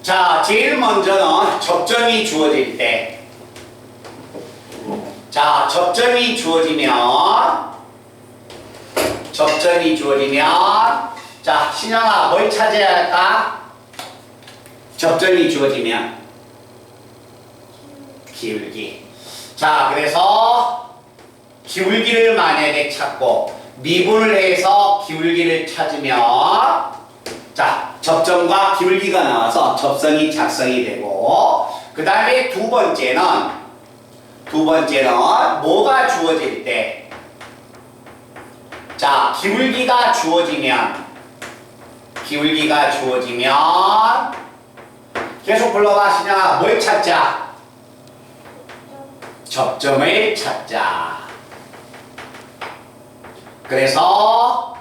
자, 제일 먼저는 접점이 주어질 때. 자, 접점이 주어지면, 자, 신영아, 뭘 찾아야 할까? 접점이 주어지면, 기울기. 자, 그래서, 기울기를 만약에 찾고, 미분을 해서 기울기를 찾으면, 자, 접점과 기울기가 나와서 접선이 작성이 되고, 그 다음에 두 번째는 뭐가 주어질 때, 자, 기울기가 주어지면, 계속 불러봐, 신영아. 뭘 찾자? 접점을 찾자. 그래서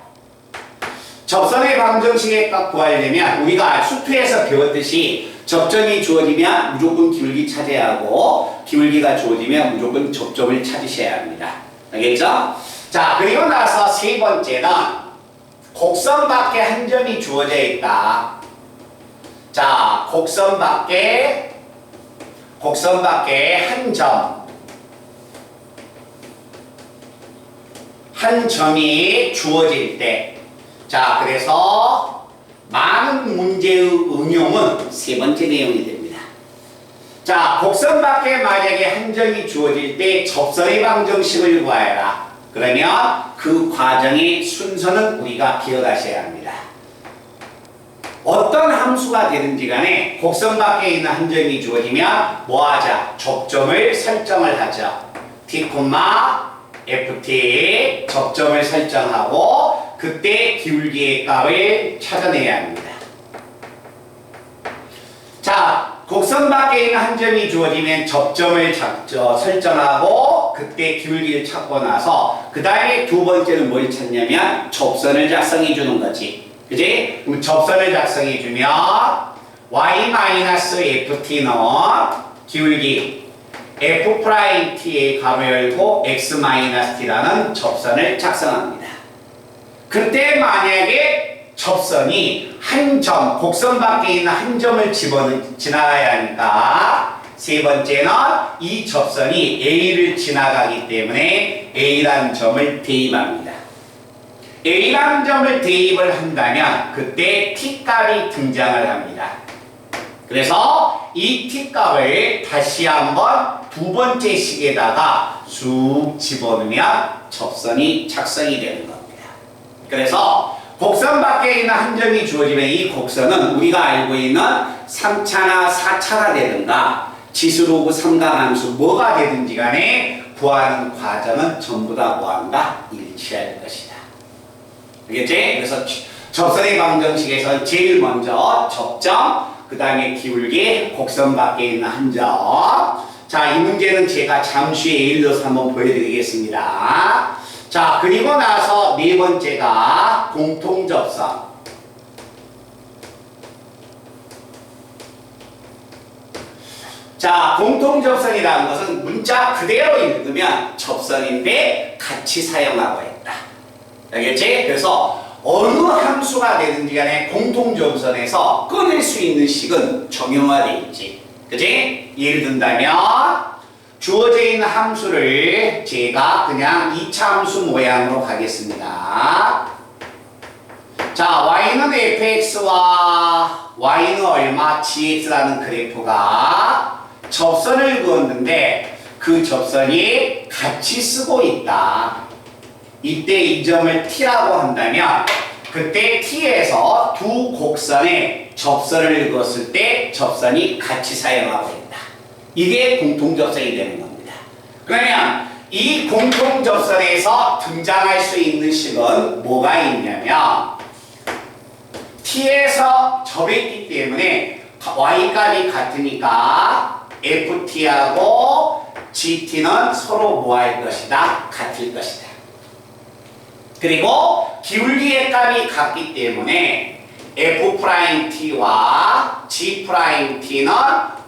접선의 방정식의 값 구하려면 우리가 수투에서 배웠듯이 접점이 주어지면 무조건 기울기 찾아야 하고, 기울기가 주어지면 무조건 접점을 찾으셔야 합니다. 알겠죠? 자, 그리고 나서 세 번째는 곡선 밖에 한 점이 주어져 있다. 자, 곡선 밖에 한 점이 주어질 때, 자, 그래서 많은 문제의 응용은 세 번째 내용이 됩니다. 자, 곡선 밖에 만약에 한 점이 주어질 때 접선의 방정식을 구하여라. 그러면 그 과정의 순서는 우리가 기억하셔야 합니다. 어떤 함수가 되든지 간에 곡선 밖에 있는 한 점이 주어지면 뭐 하자? 접점을 설정을 하죠. t, ft 접점을 설정하고 그때 기울기의 값을 찾아내야 합니다. 자, 곡선 밖에 있는 한 점이 주어지면 접점을 설정하고 그때 기울기를 찾고 나서 그 다음에 두 번째는 뭘 찾냐면 접선을 작성해 주는 거지. 그지? 그럼 접선을 작성해 주면 y-ft는 기울기 f't의 괄호 열고 x-t라는 접선을 작성합니다. 그때 만약에 접선이 한 점, 곡선 밖에 있는 한 점을 지나가야 하니까 세 번째는 이 접선이 A를 지나가기 때문에 A라는 점을 대입합니다. A라는 점을 대입을 한다면 그때 T값이 등장을 합니다. 그래서 이 T값을 다시 한번 두 번째 식에다가 쑥 집어넣으면 접선이 작성이 되는 겁니다. 그래서 곡선 밖에 있는 한 점이 주어지면 이 곡선은 우리가 알고 있는 3차나 4차가 되든가 지수로그 삼각함수 뭐가 되든지 간에 구하는 과정은 전부 다 뭐한다? 일치할 것이다. 알겠지? 그래서 접선의 방정식에서 제일 먼저 접점, 그 다음에 기울기, 곡선 밖에 있는 한 점. 자, 이 문제는 제가 잠시 후에 예를 들어서 한번 보여드리겠습니다. 자, 그리고 나서 네 번째가 공통접선. 자, 공통접선이라는 것은 문자 그대로 읽으면 접선인데 같이 사용하고 있다. 알겠지? 그래서 어느 함수가 되든지 간에 공통접선에서 끊을 수 있는 식은 정형화되어 있지. 그치? 예를 든다면 주어져 있는 함수를 제가 그냥 2차 함수 모양으로 가겠습니다. 자, y는 fx와 y는 얼마 gx라는 그래프가 접선을 그었는데 그 접선이 같이 쓰고 있다. 이때 이 점을 t라고 한다면 그때 t에서 두 곡선의 접선을 그었을 때 접선이 같이 사용하고 있다. 이게 공통접선이 되는 겁니다. 그러면 이 공통접선에서 등장할 수 있는 식은 뭐가 있냐면 t에서 접했기 때문에 y값이 같으니까 ft하고 gt는 서로 뭐 할 것이다? 같을 것이다. 그리고 기울기의 값이 같기 때문에 f't와 g't는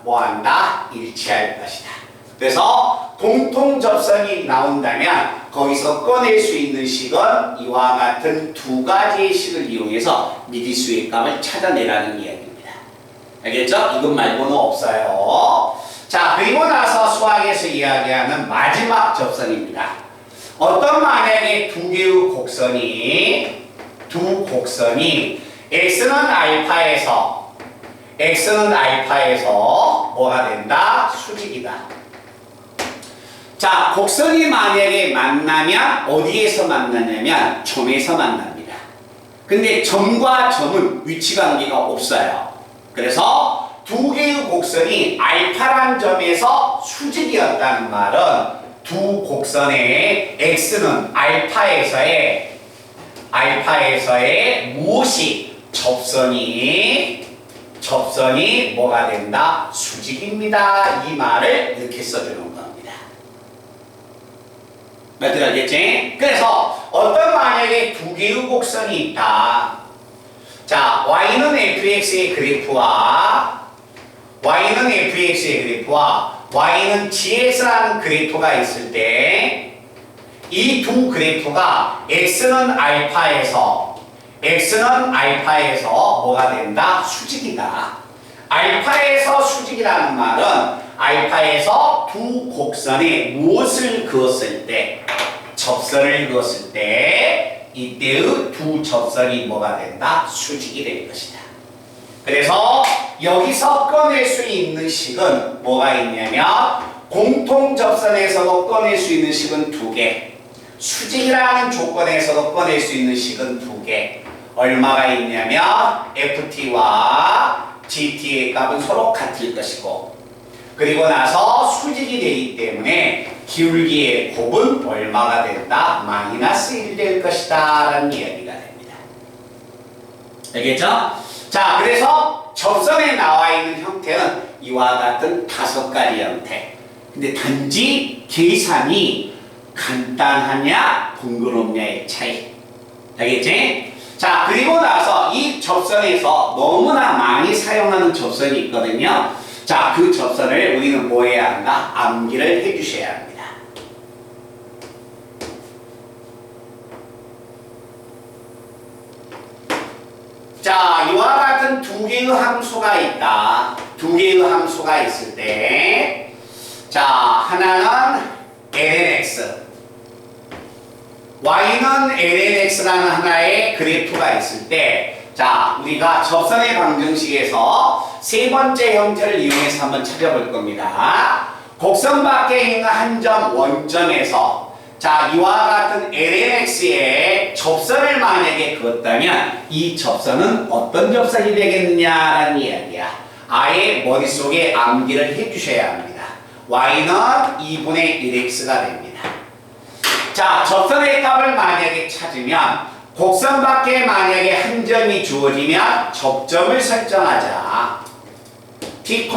뭐한다? 일치할 것이다. 그래서 공통접선이 나온다면 거기서 꺼낼 수 있는 식은 이와 같은 두 가지의 식을 이용해서 미지수의 값을 찾아내라는 이야기입니다. 알겠죠? 이것 말고는 없어요. 자, 그리고 나서 수학에서 이야기하는 마지막 접선입니다. 어떤 만약에 두 개의 곡선이 x는 알파에서 뭐가 된다? 수직이다. 자, 곡선이 만약에 만나면 어디에서 만나냐면 점에서 만납니다. 근데 점과 점은 위치관계가 없어요. 그래서 두 개의 곡선이 알파란 점에서 수직이었다는 말은 두 곡선의 x는 알파에서의 무엇이 접선이 뭐가 된다? 수직입니다. 이 말을 이렇게 써주는 겁니다. 맞들 알겠지? 그래서 어떤 만약에 두 개의 곡선이 있다. 자, y는 fx의 그래프와 y는 gx라는 그래프가 있을 때 이 두 그래프가 x는 알파에서 뭐가 된다? 수직이다. 알파에서 수직이라는 말은 알파에서 두 곡선에 무엇을 그었을 때? 접선을 그었을 때 이때의 두 접선이 뭐가 된다? 수직이 될 것이다. 그래서 여기서 꺼낼 수 있는 식은 뭐가 있냐면 공통 접선에서도 꺼낼 수 있는 식은 두 개, 수직이라는 조건에서도 꺼낼 수 있는 식은 두 개. 얼마가 있냐면 ft와 gt의 값은 서로 같을 것이고, 그리고 나서 수직이 되기 때문에 기울기의 곱은 얼마가 된다? 마이너스 1 될 것이다 라는 이야기가 됩니다. 알겠죠? 자, 그래서 접선에 나와 있는 형태는 이와 같은 5가지 형태. 근데 단지 계산이 간단하냐 번거롭냐의 차이. 알겠지? 자, 그리고 나서 이 접선에서 너무나 많이 사용하는 접선이 있거든요. 자, 그 접선을 우리는 뭐 해야 한다? 암기를 해 주셔야 합니다. 자, 이와 같은 두 개의 함수가 있다. 두 개의 함수가 있을 때, 자, 하나는 lnx, y는 lnx라는 하나의 그래프가 있을 때, 자, 우리가 접선의 방정식에서 세 번째 형태를 이용해서 한번 찾아볼 겁니다. 곡선 밖에 있는 한 점 원점에서, 자, 이와 같은 lnx의 접선을 만약에 그었다면 이 접선은 어떤 접선이 되겠느냐라는 이야기야. 아예 머릿속에 암기를 해주셔야 합니다. y는 2분의 1x가 됩니다. 자, 접선의 값을 만약에 찾으면 곡선 밖에 만약에 한 점이 주어지면 접점을 설정하자. t,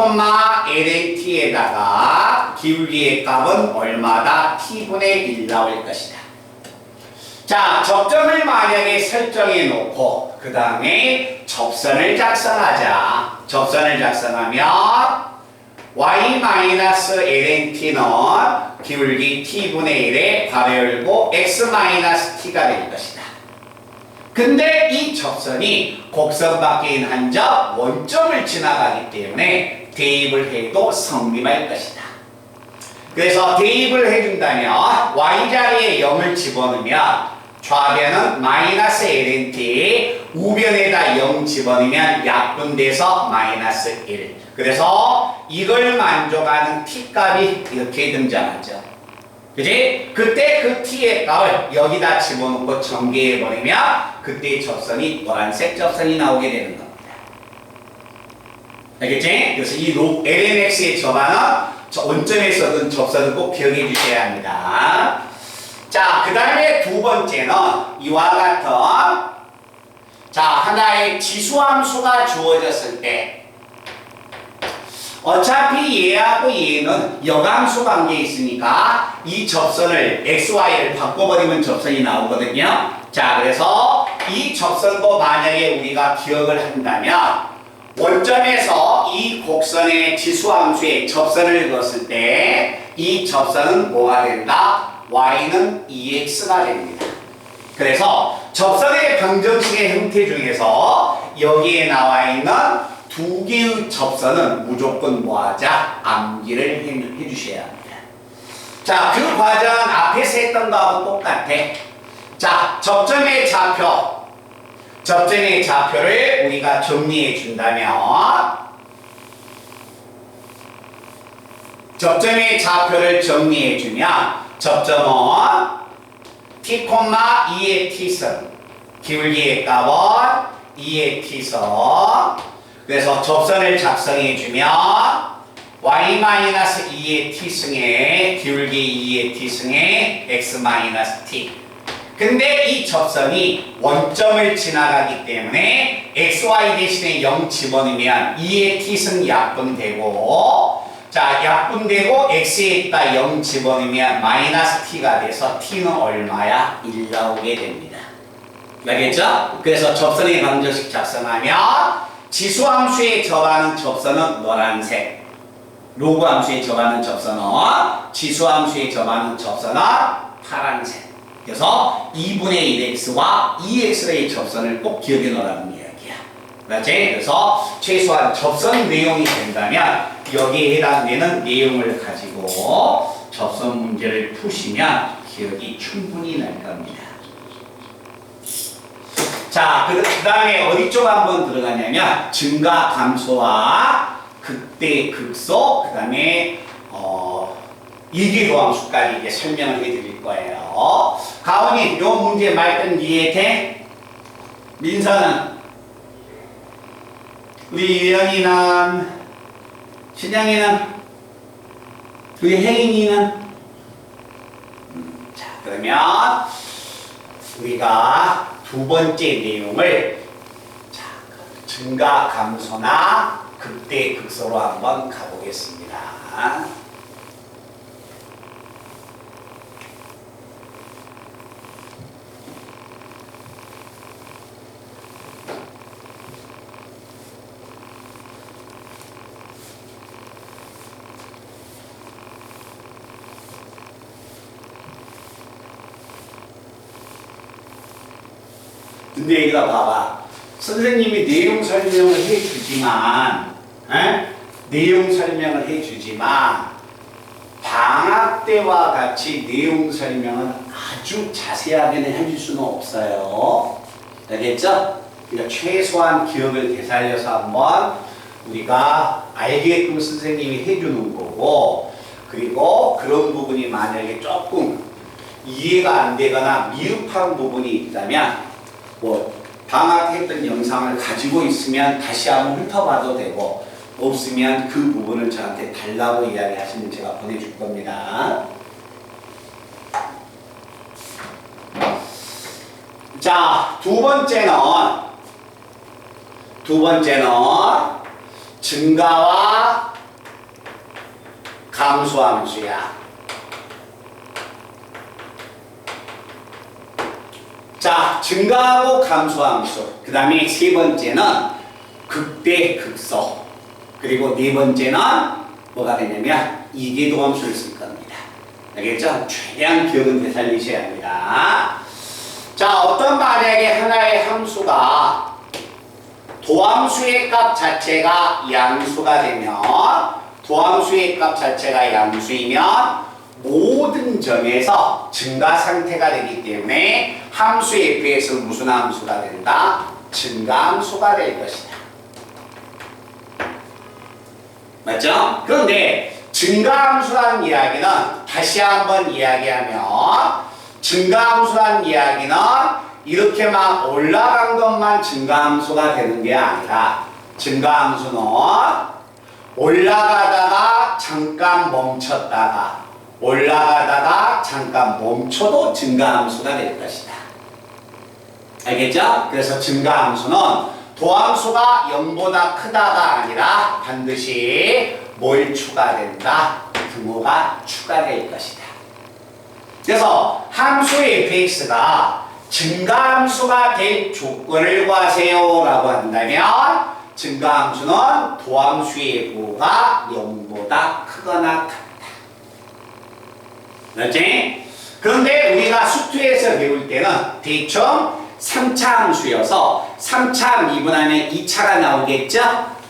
lnt에다가 기울기의 값은 얼마다? t분의 1 나올 것이다. 자, 접점을 만약에 설정해 놓고 그 다음에 접선을 작성하자. 접선을 작성하면 y-lnt는 기울기 t분의 1에 괄호 열고 x-t가 될 것이다. 근데 이 접선이 곡선 밖에 있는 한 점 원점을 지나가기 때문에 대입을 해도 성립할 것이다. 그래서 대입을 해준다면 y자리에 0을 집어넣으면 좌변은 마이너스 lnt, 우변에다 0 집어넣으면 약분돼서 마이너스 1. 그래서 이걸 만족하는 t값이 이렇게 등장하죠. 그지? 그때 그 t의 값을 여기다 집어넣고 전개해버리면 그때 접선이 노란색 접선이 나오게 되는 겁니다. 알겠지? 그래서 이 lnx의 접안은 원점에서든 접선을 꼭 기억해 주셔야 합니다. 자, 그 다음에 두 번째는 이와 같은, 자, 하나의 지수함수가 주어졌을 때 어차피 얘하고 얘는 역함수 관계에 있으니까 이 접선을 xy를 바꿔버리면 접선이 나오거든요. 자, 그래서 이 접선도 만약에 우리가 기억을 한다면 원점에서 이 곡선의 지수함수에 접선을 그었을 때 이 접선은 뭐가 된다? y는 2x가 됩니다. 그래서 접선의 방정식의 형태 중에서 여기에 나와 있는 두 개의 접선은 무조건 뭐하자? 암기를 해주셔야 합니다. 자, 그 과정은 앞에서 했던 거하고 똑같아. 자, 접점의 좌표를 우리가 정리해 준다면, 접점의 좌표를 정리해 주면, 접점은 t, 2의 t승, 기울기의 값은 2의 t승. 그래서 접선을 작성해 주면 y-2의 t승에 기울기 2의 t승에 x-t. 근데 이 접선이 원점을 지나가기 때문에 xy 대신에 0 집어넣으면 2의 t승 약분되고, 자, 약분되고 x에다 0 집어넣으면 마이너스 t가 돼서 t는 얼마야? 1 나오게 됩니다. 알겠죠? 그래서 접선의 방정식 작성하면 지수함수에 접하는 접선은 노란색, 로그함수에 접하는 접선은, 지수함수에 접하는 접선은 파란색. 그래서 2분의 1x와 2x의 접선을 꼭 기억해 놓으라는 이야기야. 맞지? 그래서 최소한 접선 내용이 된다면 여기에 해당되는 내용을 가지고 접선 문제를 푸시면 기억이 충분히 날 겁니다. 자, 그 다음에 어디 쪽 한번 들어가냐면 증가 감소와 극대 극소, 그 다음에 일기도함수까지 이제 설명을 해드릴 거예요. 가온이 요 문제 말든 이해돼? 민서는? 우리 유영이는? 신영이는? 우리 혜인이는? 자, 그러면 우리가 두 번째 내용을, 자, 증가 감소나 극대 극소로 한번 가보겠습니다. 근데 여기다 봐봐. 선생님이 내용 설명을 해주지만, 내용 설명을 해주지만, 방학 때와 같이 내용 설명은 아주 자세하게는 해줄 수는 없어요. 알겠죠? 그러니까 최소한 기억을 되살려서 한번 우리가 알게끔 선생님이 해주는 거고, 그리고 그런 부분이 만약에 조금 이해가 안 되거나 미흡한 부분이 있다면, 뭐 방학했던 영상을 가지고 있으면 다시 한번 훑어봐도 되고, 없으면 그 부분을 저한테 달라고 이야기하시면 제가 보내줄 겁니다. 자, 두 번째는 증가와 감소함수야. 자, 증가하고 감소함수. 그 다음에 세 번째는 극대 극소. 그리고 네 번째는 뭐가 되냐면 이계도함수를 쓸 겁니다. 알겠죠? 최대한 기억은 되살리셔야 합니다. 자, 어떤 만약에 하나의 함수가 도함수의 값 자체가 양수가 되면, 도함수의 값 자체가 양수이면 모든 점에서 증가 상태가 되기 때문에 함수 fx는 무슨 함수가 된다? 증가함수가 될 것이다. 맞죠? 그런데 증가함수라는 이야기는 다시 한번 이야기하면, 증가함수라는 이야기는 이렇게 막 올라간 것만 증가함수가 되는 게 아니라, 증가함수는 올라가다가 잠깐 멈췄다가 올라가다가 잠깐 멈춰도 증가함수가 될 것이다. 알겠죠? 그래서 증가함수는 도함수가 0보다 크다가 아니라 반드시 뭘 추가된다? 등호가 추가될 것이다. 그래서 함수 fx가 증가함수가 될 조건을 구하세요 라고 한다면, 증가함수는 도함수의 부호가 0보다 크거나 같다. 맞지? 그런데 우리가 수투에서 배울 때는 대충 3차 함수여서 3차 미분하면 2차가 나오겠죠?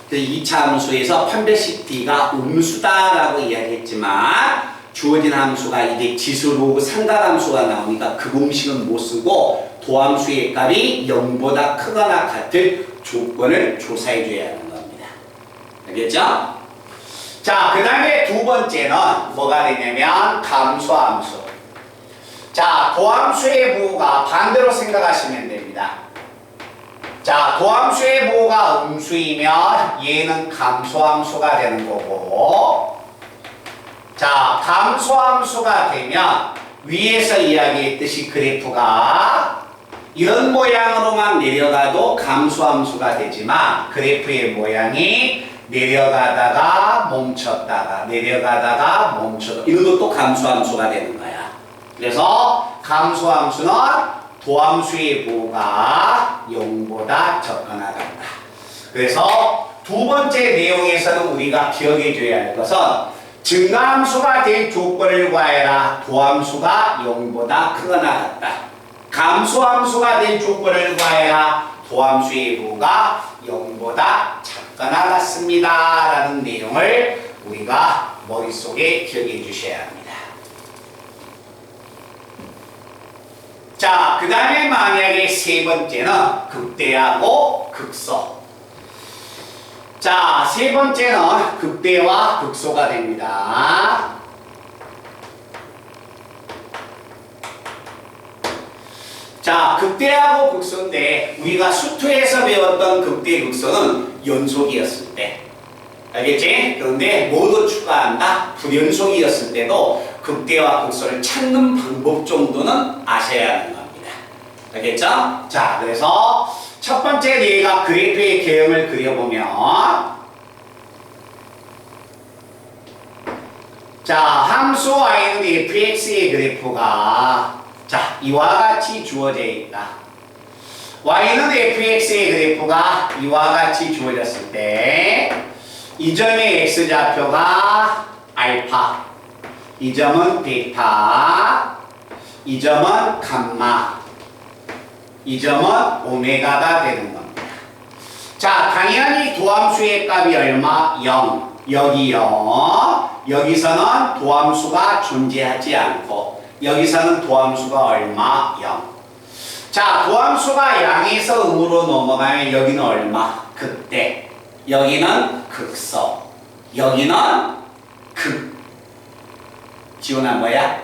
그 2차 함수에서 판별식 D가 음수다라고 이야기했지만 주어진 함수가 이게 지수로 상각함수가 나오니까 그 공식은 못 쓰고 도함수의 값이 0보다 크거나 같을 조건을 조사해 줘야 하는 겁니다. 알겠죠? 자, 그 다음에 두 번째는 뭐가 되냐면 감소함수. 자, 도함수의 부호가 반대로 생각하시면 됩니다. 자, 도함수의 부호가 음수이면 얘는 감소함수가 되는 거고, 자, 감소함수가 되면 위에서 이야기했듯이 그래프가 이런 모양으로만 내려가도 감소함수가 되지만 그래프의 모양이 내려가다가 멈췄다가 내려가다가 멈췄다가 이런 것도 감소함수가 되는 거야. 그래서 감소함수는 도함수의 부호가 0보다 적거나 같다. 그래서 두 번째 내용에서는 우리가 기억해 줘야 할 것은 증가함수가 될 조건을 구하여라. 도함수가 0보다 크거나 같다. 감소함수가 될 조건을 구하여라. 도함수의 부호가 0보다 작거나 같습니다. 라는 내용을 우리가 머릿속에 기억해 주셔야 합니다. 자, 그 다음에 만약에 세 번째는 극대하고 극소. 자, 세 번째는 극대와 극소가 됩니다. 자, 극대하고 극소인데 우리가 수투에서 배웠던 극대 극소는 연속이었을 때. 알겠지? 그런데 모두 추가한다. 불연속이었을 때도 극대와 극소를 찾는 방법 정도는 아셔야 하는 겁니다. 알겠죠? 자, 그래서 첫 번째 내가 그래프의 개형을 그려보면 자, 함수 y는 fx의 그래프가 자, 이와 같이 주어져 있다. y는 fx의 그래프가 이와 같이 주어졌을 때 이 점의 x좌표가 알파, 이 점은 베타, 이 점은 감마, 이 점은 오메가가 되는 겁니다. 자, 당연히 도함수의 값이 얼마? 0. 여기 0. 여기서는 도함수가 존재하지 않고 여기서는 도함수가 얼마? 0. 자, 도함수가 양에서 음으로 넘어가면 여기는 얼마? 극대. 여기는 극소. 여기는 극. 지원한 거야?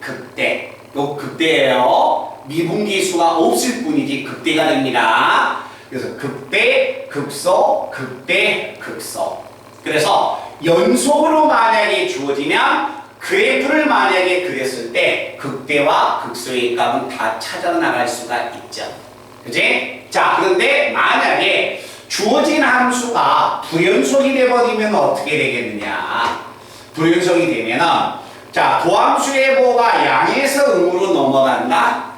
극대. 요 극대예요. 미분계수가 없을 뿐이지 극대가 됩니다. 그래서 극대, 극소, 극대, 극소. 그래서 연속으로 만약에 주어지면 그래프를 만약에 그렸을 때 극대와 극소의 값은 다 찾아 나갈 수가 있죠. 그치? 자, 그런데 만약에 주어진 함수가 불연속이 되어버리면 어떻게 되겠느냐? 불연속이 되면은 자, 도함수의 부호가 양에서 음으로 넘어간다.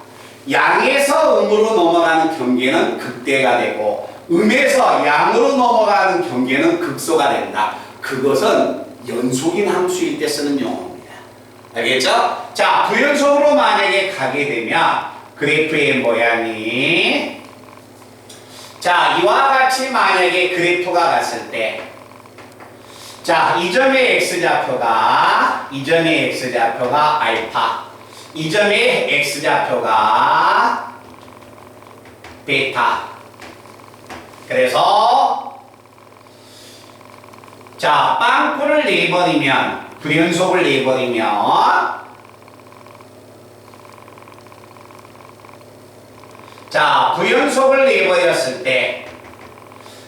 양에서 음으로 넘어가는 경계는 극대가 되고 음에서 양으로 넘어가는 경계는 극소가 된다. 그것은 연속인 함수일 때 쓰는 용어입니다. 알겠죠? 자, 불연속으로 만약에 가게 되면 그래프의 모양이 자, 이와 같이 만약에 그래프가 갔을 때 자, 이 점의 x좌표가 알파, 이 점의 x좌표가 베타. 그래서 자, 빵꾸를 내버리면 불연속을 내버리면 자, 불연속을 내버렸을 때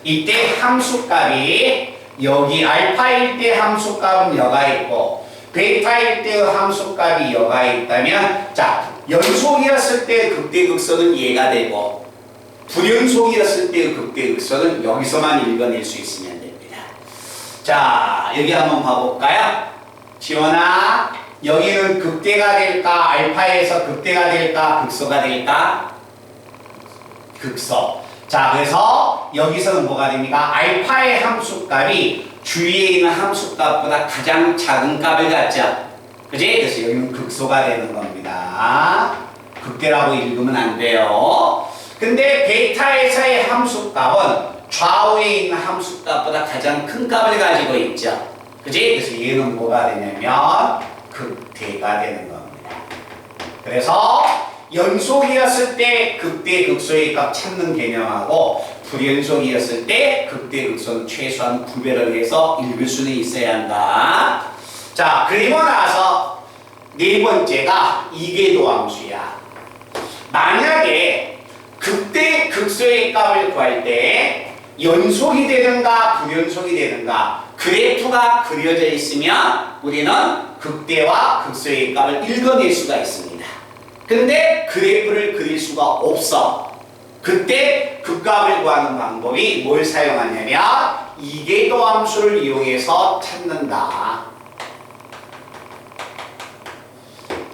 이때 함수값이 여기 알파일 때 함수값은 여가 있고 베타일 때 함수값이 여가 있다면 자, 연속이었을 때 극대극소는 얘가 되고 불연속이었을 때 극대극소는 여기서만 읽어낼 수 있으면 됩니다. 자, 여기 한번 봐볼까요? 지원아, 여기는 극대가 될까? 알파에서 극대가 될까? 극소가 될까? 극소. 자, 그래서 여기서는 뭐가 됩니까? 알파의 함수값이 주위에 있는 함수값보다 가장 작은 값을 갖죠. 그지? 그래서 여기는 극소가 되는 겁니다. 극대라고 읽으면 안 돼요. 근데 베타에서의 함수값은 좌우에 있는 함수값보다 가장 큰 값을 가지고 있죠. 그지? 그래서 얘는 뭐가 되냐면 극대가 되는 겁니다. 그래서 연속이었을 때 극대 극소의 값 찾는 개념하고 불연속이었을 때 극대 극소는 최소한 구별을 해서 읽을 수는 있어야 한다. 자, 그리고 나서 네 번째가 이계도함수야. 만약에 극대 극소의 값을 구할 때 연속이 되는가 불연속이 되는가 그래프가 그려져 있으면 우리는 극대와 극소의 값을 읽어낼 수가 있습니다. 근데 그래프를 그릴 수가 없어. 그때 그 값을 구하는 방법이 뭘 사용하냐면 이계도함수를 이용해서 찾는다.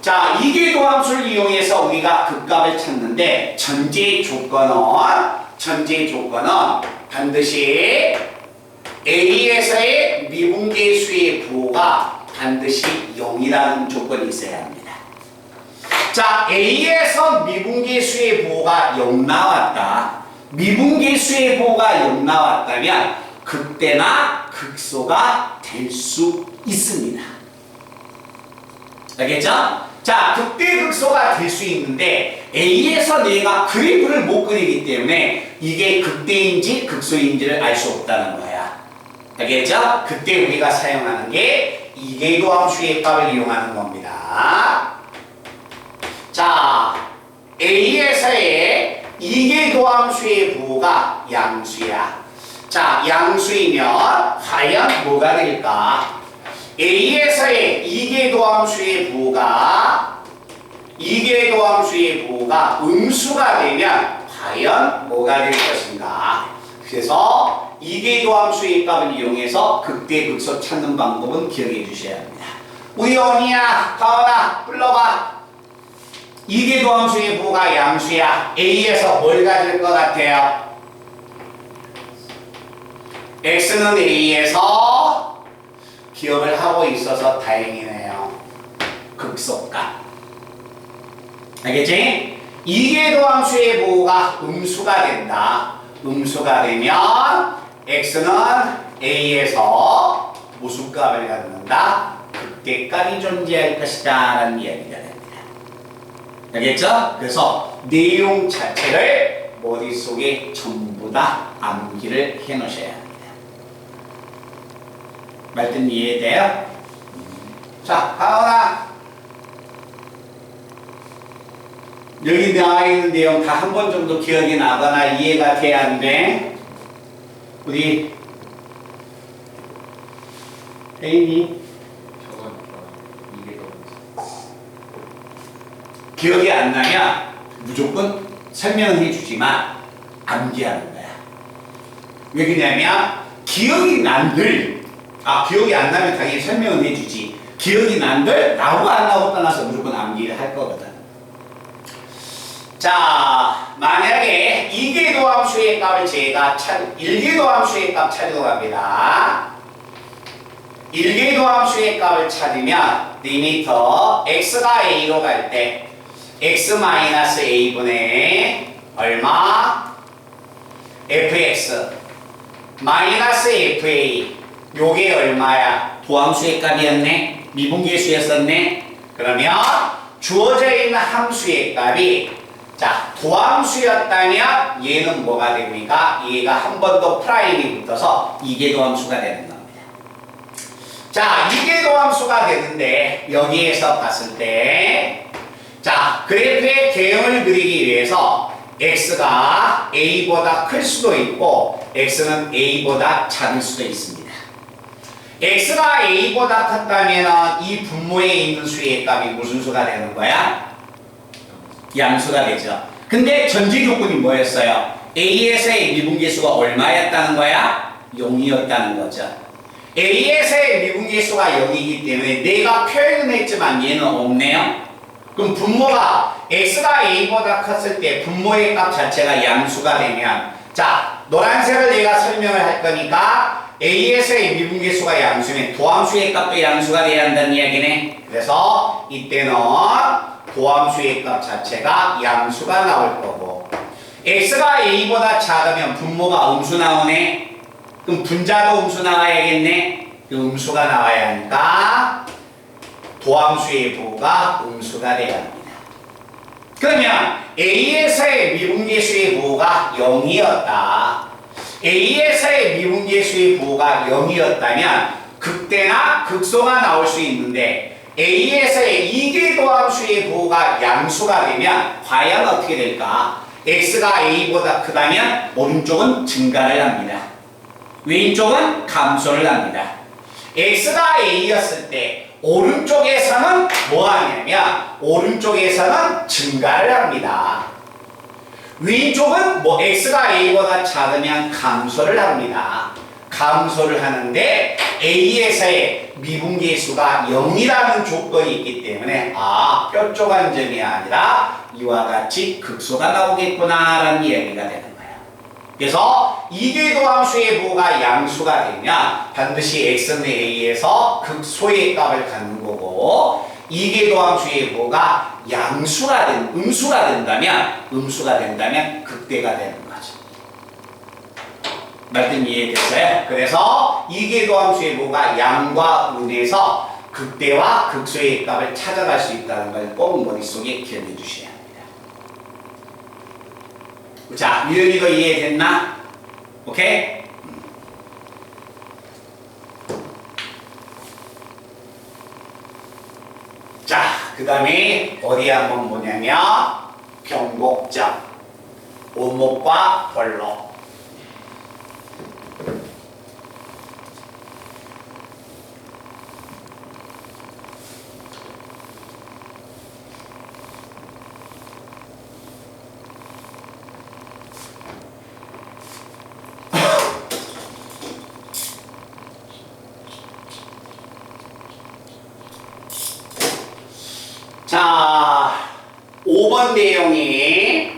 자, 이계도함수를 이용해서 우리가 그 값을 찾는데 전제 조건은 반드시 A에서의 미분계수의 부호가 반드시 0이라는 조건이 있어야 합니다. 자, A에서 미분계수의 부호가 0 나왔다. 미분계수의 부호가 0 나왔다면 극대나 극소가 될 수 있습니다. 알겠죠? 자, 극대 극소가 될 수 있는데 A에서 내가 그래프를 못 그리기 때문에 이게 극대인지 극소인지를 알 수 없다는 거야. 알겠죠? 그때 우리가 사용하는 게 이계도함수의 값을 이용하는 겁니다. 자, A에서의 이계도함수의 부호가 양수야. 자, 양수이면 과연 뭐가 될까? A에서의 이계도함수의 부호가 음수가 되면 과연 뭐가 될 것인가? 그래서 이계도함수의 값을 이용해서 극대 극소 찾는 방법은 기억해 주셔야 합니다. 우리 언니야, 가은아, 불러봐. 이계도함수의 부호가 양수야. A에서 뭘 가질 것 같아요? X는 A에서 기억을 하고 있어서 다행이네요. 극소값. 알겠지? 이계도함수의 부호가 음수가 된다. 음수가 되면 X는 A에서 무슨 값을 갖는다? 극대값이 존재할 것이다 라는 이야기가 됩니다. 알겠죠? 그래서 내용 자체를 머릿속에 전부 다 암기를 해 놓으셔야 합니다. 말씀 이해돼요? 자, 가은아, 여기 나와 있는 내용 다 한 번 정도 기억이 나거나 이해가 돼야 하는데 우리 혜인이 기억이 안 나면 무조건 설명을 해주지만 암기하는 거야. 왜 그러냐면 기억이 안 나면 당연히 설명을 해주지. 기억이 난들 나오고 안 나오고 떠나서 무조건 암기를 할 거거든. 자, 만약에 이계도함수의 값을 제가 일계도함수의 값 찾으러 갑니다. 일계도함수의 값을 찾으면 리미터 x가 a로 갈 때 x-a분의 얼마? fx 마이너스 fa 요게 얼마야? 도함수의 값이었네? 미분계수였었네? 그러면 주어져 있는 함수의 값이 자, 도함수였다면 얘는 뭐가 됩니까? 얘가 한 번 더 프라임이 붙어서 이계도함수가 되는 겁니다. 자, 이계도함수가 되는데 여기에서 봤을 때 자, 그래프의 개형을 그리기 위해서 x가 a보다 클 수도 있고 x는 a보다 작을 수도 있습니다. x가 a보다 컸다면 이 분모에 있는 수의 값이 무슨 수가 되는 거야? 양수가 되죠. 근데 전제 조건이 뭐였어요? A에서의 미분계수가 얼마였다는 거야? 0이었다는 거죠. A에서의 미분계수가 0이기 때문에 내가 표현은 했지만 얘는 없네요. 그럼 분모가 X가 A보다 컸을 때 분모의 값 자체가 양수가 되면 자, 노란색을 내가 설명을 할 거니까 A에서의 미분계수가 양수면 도함수의 값도 양수가 돼야 한다는 이야기네. 그래서 이때는 도함수의 값 자체가 양수가 나올 거고 x가 a보다 작으면 분모가 음수 나오네. 그럼 분자도 음수 나와야겠네. 음수가 나와야 하니까 도함수의 부호가 음수가 돼야 합니다. 그러면 a에서의 미분계수의 부호가 0이었다. a에서의 미분계수의 부호가 0이었다면 극대나 극소가 나올 수 있는데 a에서의 이계도함수의 부호가 양수가 되면 과연 어떻게 될까? x가 a보다 크다면 오른쪽은 증가를 합니다. 왼쪽은 감소를 합니다. x가 a였을 때 오른쪽에서는 뭐 하냐면 오른쪽에서는 증가를 합니다. 왼쪽은 뭐 x가 a보다 작으면 감소를 합니다. 감소를 하는데 a에서의 미분계수가 0이라는 조건이 있기 때문에 뾰족한 점이 아니라 이와 같이 극소가 나오겠구나 라는 이야기가 되는 거예요. 그래서 이계도함수의 부호가 양수가 되면 반드시 x는 a에서 극소의 값을 갖는 거고 이계도함수의 부호가 음수가 된다면 극대가 되는 거죠. 말씀 이해됐어요? 그래서 이계도함수의 부호가 양과 음에서 극대와 극소의 값을 찾아갈 수 있다는 걸 꼭 머릿속에 기억해 주셔야 합니다. 자, 유연이도 이해됐나? 오케이? 자, 그 다음에 어디 한번 보냐면 병곡점, 오목과 벌로. 자, 5번 내용이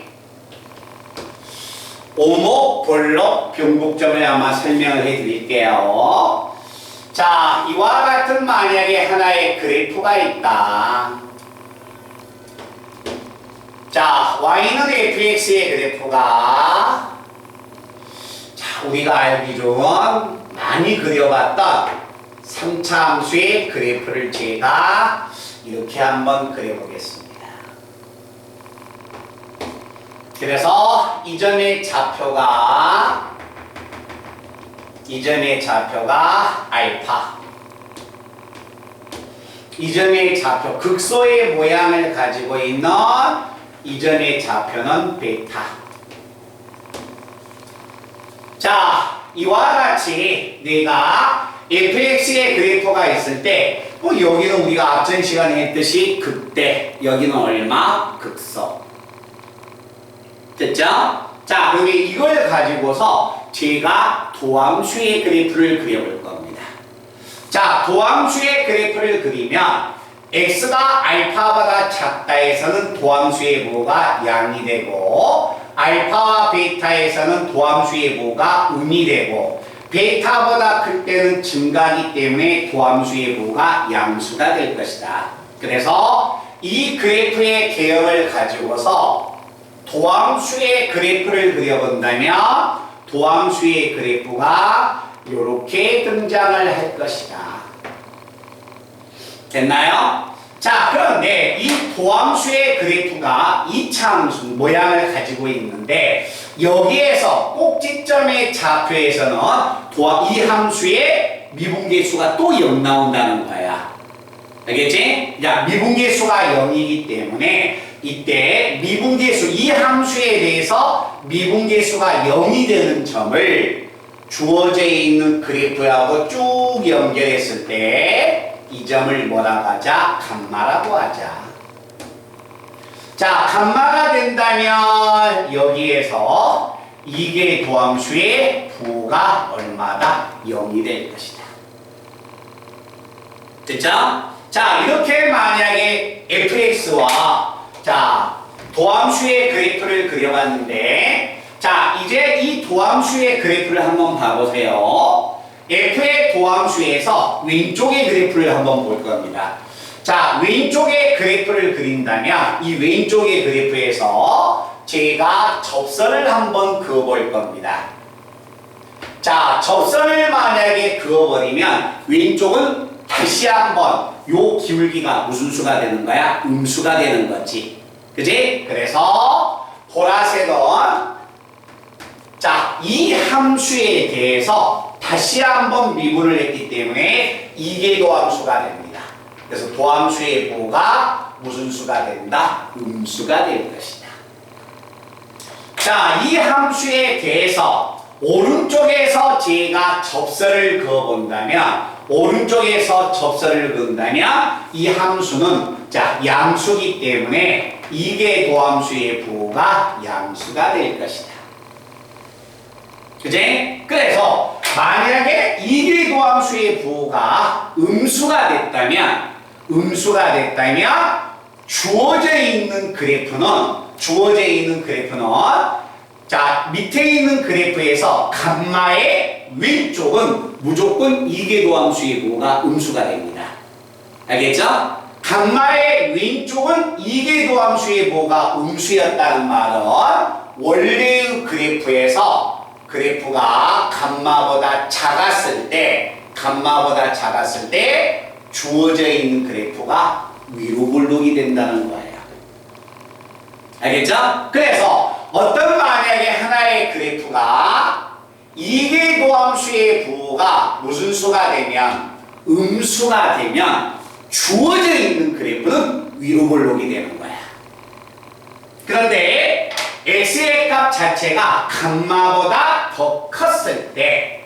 오목, 볼록, 병곡점을 아마 설명을 해드릴게요. 자, 이와 같은 만약에 하나의 그래프가 있다. 자, y는 fx의 그래프가 자, 우리가 알기 좋은 많이 그려봤던 3차 함수의 그래프를 제가 이렇게 한번 그려보겠습니다. 그래서 이 점의 좌표가 알파, 이 점의 좌표 극소의 모양을 가지고 있는 이 점의 좌표는 베타. 자, 이와 같이 내가 fx의 그래프가 있을 때 여기는 우리가 앞전 시간에 했듯이 극대, 여기는 얼마? 극소. 됐죠? 자, 그러면 이걸 가지고서 제가 도함수의 그래프를 그려볼 겁니다. 자, 도함수의 그래프를 그리면 x가 알파보다 작다에서는 도함수의 부호가 양이 되고 알파와 베타에서는 도함수의 부호가 음이 되고 베타보다 클 때는 증가하기 때문에 도함수의 부호가 양수가 될 것이다. 그래서 이 그래프의 개형을 가지고서 도함수의 그래프를 그려본다면 도함수의 그래프가 이렇게 등장을 할 것이다. 됐나요? 자, 그런데 이 도함수의 그래프가 이차함수 모양을 가지고 있는데 여기에서 꼭지점의 좌표에서는 이 함수의 미분계수가 또 0 나온다는 거야. 알겠지? 자, 미분계수가 0이기 때문에 이때 미분계수, 이 함수에 대해서 미분계수가 0이 되는 점을 주어져 있는 그래프하고 쭉 연결했을 때 이 점을 뭐라고 하자? 감마라고 하자. 자, 감마가 된다면 여기에서 이게 도함수의 부호가 얼마다? 0이 될 것이다. 됐죠? 자, 이렇게 만약에 fx와 자, 도함수의 그래프를 그려봤는데 자, 이제 이 도함수의 그래프를 한번 봐보세요. f의 도함수에서 왼쪽의 그래프를 한번 볼 겁니다. 자, 왼쪽의 그래프를 그린다면 이 왼쪽의 그래프에서 제가 접선을 한번 그어볼 겁니다. 자, 접선을 만약에 그어버리면 왼쪽은 다시 한번 요 기울기가 무슨 수가 되는 거야? 음수가 되는 거지. 그지? 그래서 보라색은 자, 이 함수에 대해서 다시 한번 미분을 했기 때문에 이게 도함수가 됩니다. 그래서 도함수의 부호가 무슨 수가 된다? 음수가 될 것이다. 자, 이 함수에 대해서 오른쪽에서 제가 접선을 그어본다면 이 함수는 자, 양수기 때문에 이게 도함수의 부호가 양수가 될 것이다. 그지? 그래서 만약에 이게 도함수의 부호가 음수가 됐다면 주어져 있는 그래프는 자, 밑에 있는 그래프에서 감마의 왼쪽은 무조건 이게 도함수의 부호가 음수가 됩니다. 알겠죠? 감마의 왼쪽은 이게 도함수의 부호가 음수였다는 말은 원래의 그래프가 감마보다 작았을 때 주어져 있는 그래프가 위로 볼록이 된다는 거예요. 알겠죠? 그래서 어떤 만약에 하나의 그래프가 이게 도함수의 부호가 무슨 수가 되면 음수가 되면 주어져 있는 그래프는 위로 볼록이 되는 거야. 그런데 x의 값 자체가 감마보다 더 컸을 때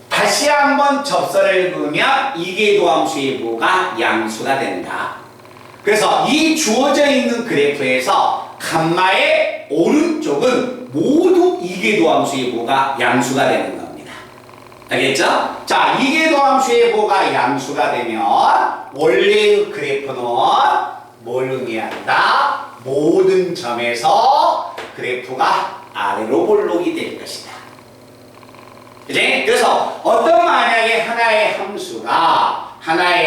다시 한번 접선을 그으면 이게 도함수의 부호가 양수가 된다. 그래서 이 주어져 있는 그래프에서 감마의 오른쪽은 모두 이게 도함수의 부호가 양수가 되는 겁니다. 알겠죠? 자, 이게 도함수의 부호가 양수가 되면 원래의 그래프는 뭘 의미한다? 모든 점에서 그래프가 아래로 볼록이 될 것이다. 그치? 그래서 어떤 만약에 하나의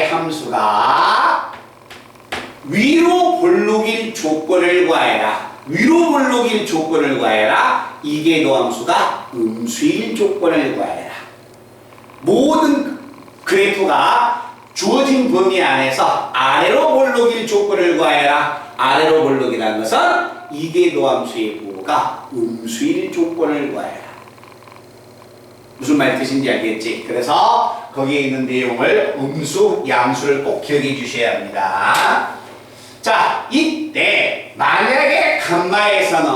함수가 위로 볼록일 조건을 구하여라. 이게 도함수가 음수일 조건을 구하여라. 모든 그래프가 주어진 범위 안에서 아래로 볼록일 조건을 구하여라. 아래로 볼록이라는 것은 이게 도함수의 부호가 음수일 조건을 구하여라. 무슨 말 뜻인지 알겠지? 그래서 거기에 있는 내용을 음수, 양수를 꼭 기억해 주셔야 합니다. 자, 이때 만약에 감마에서는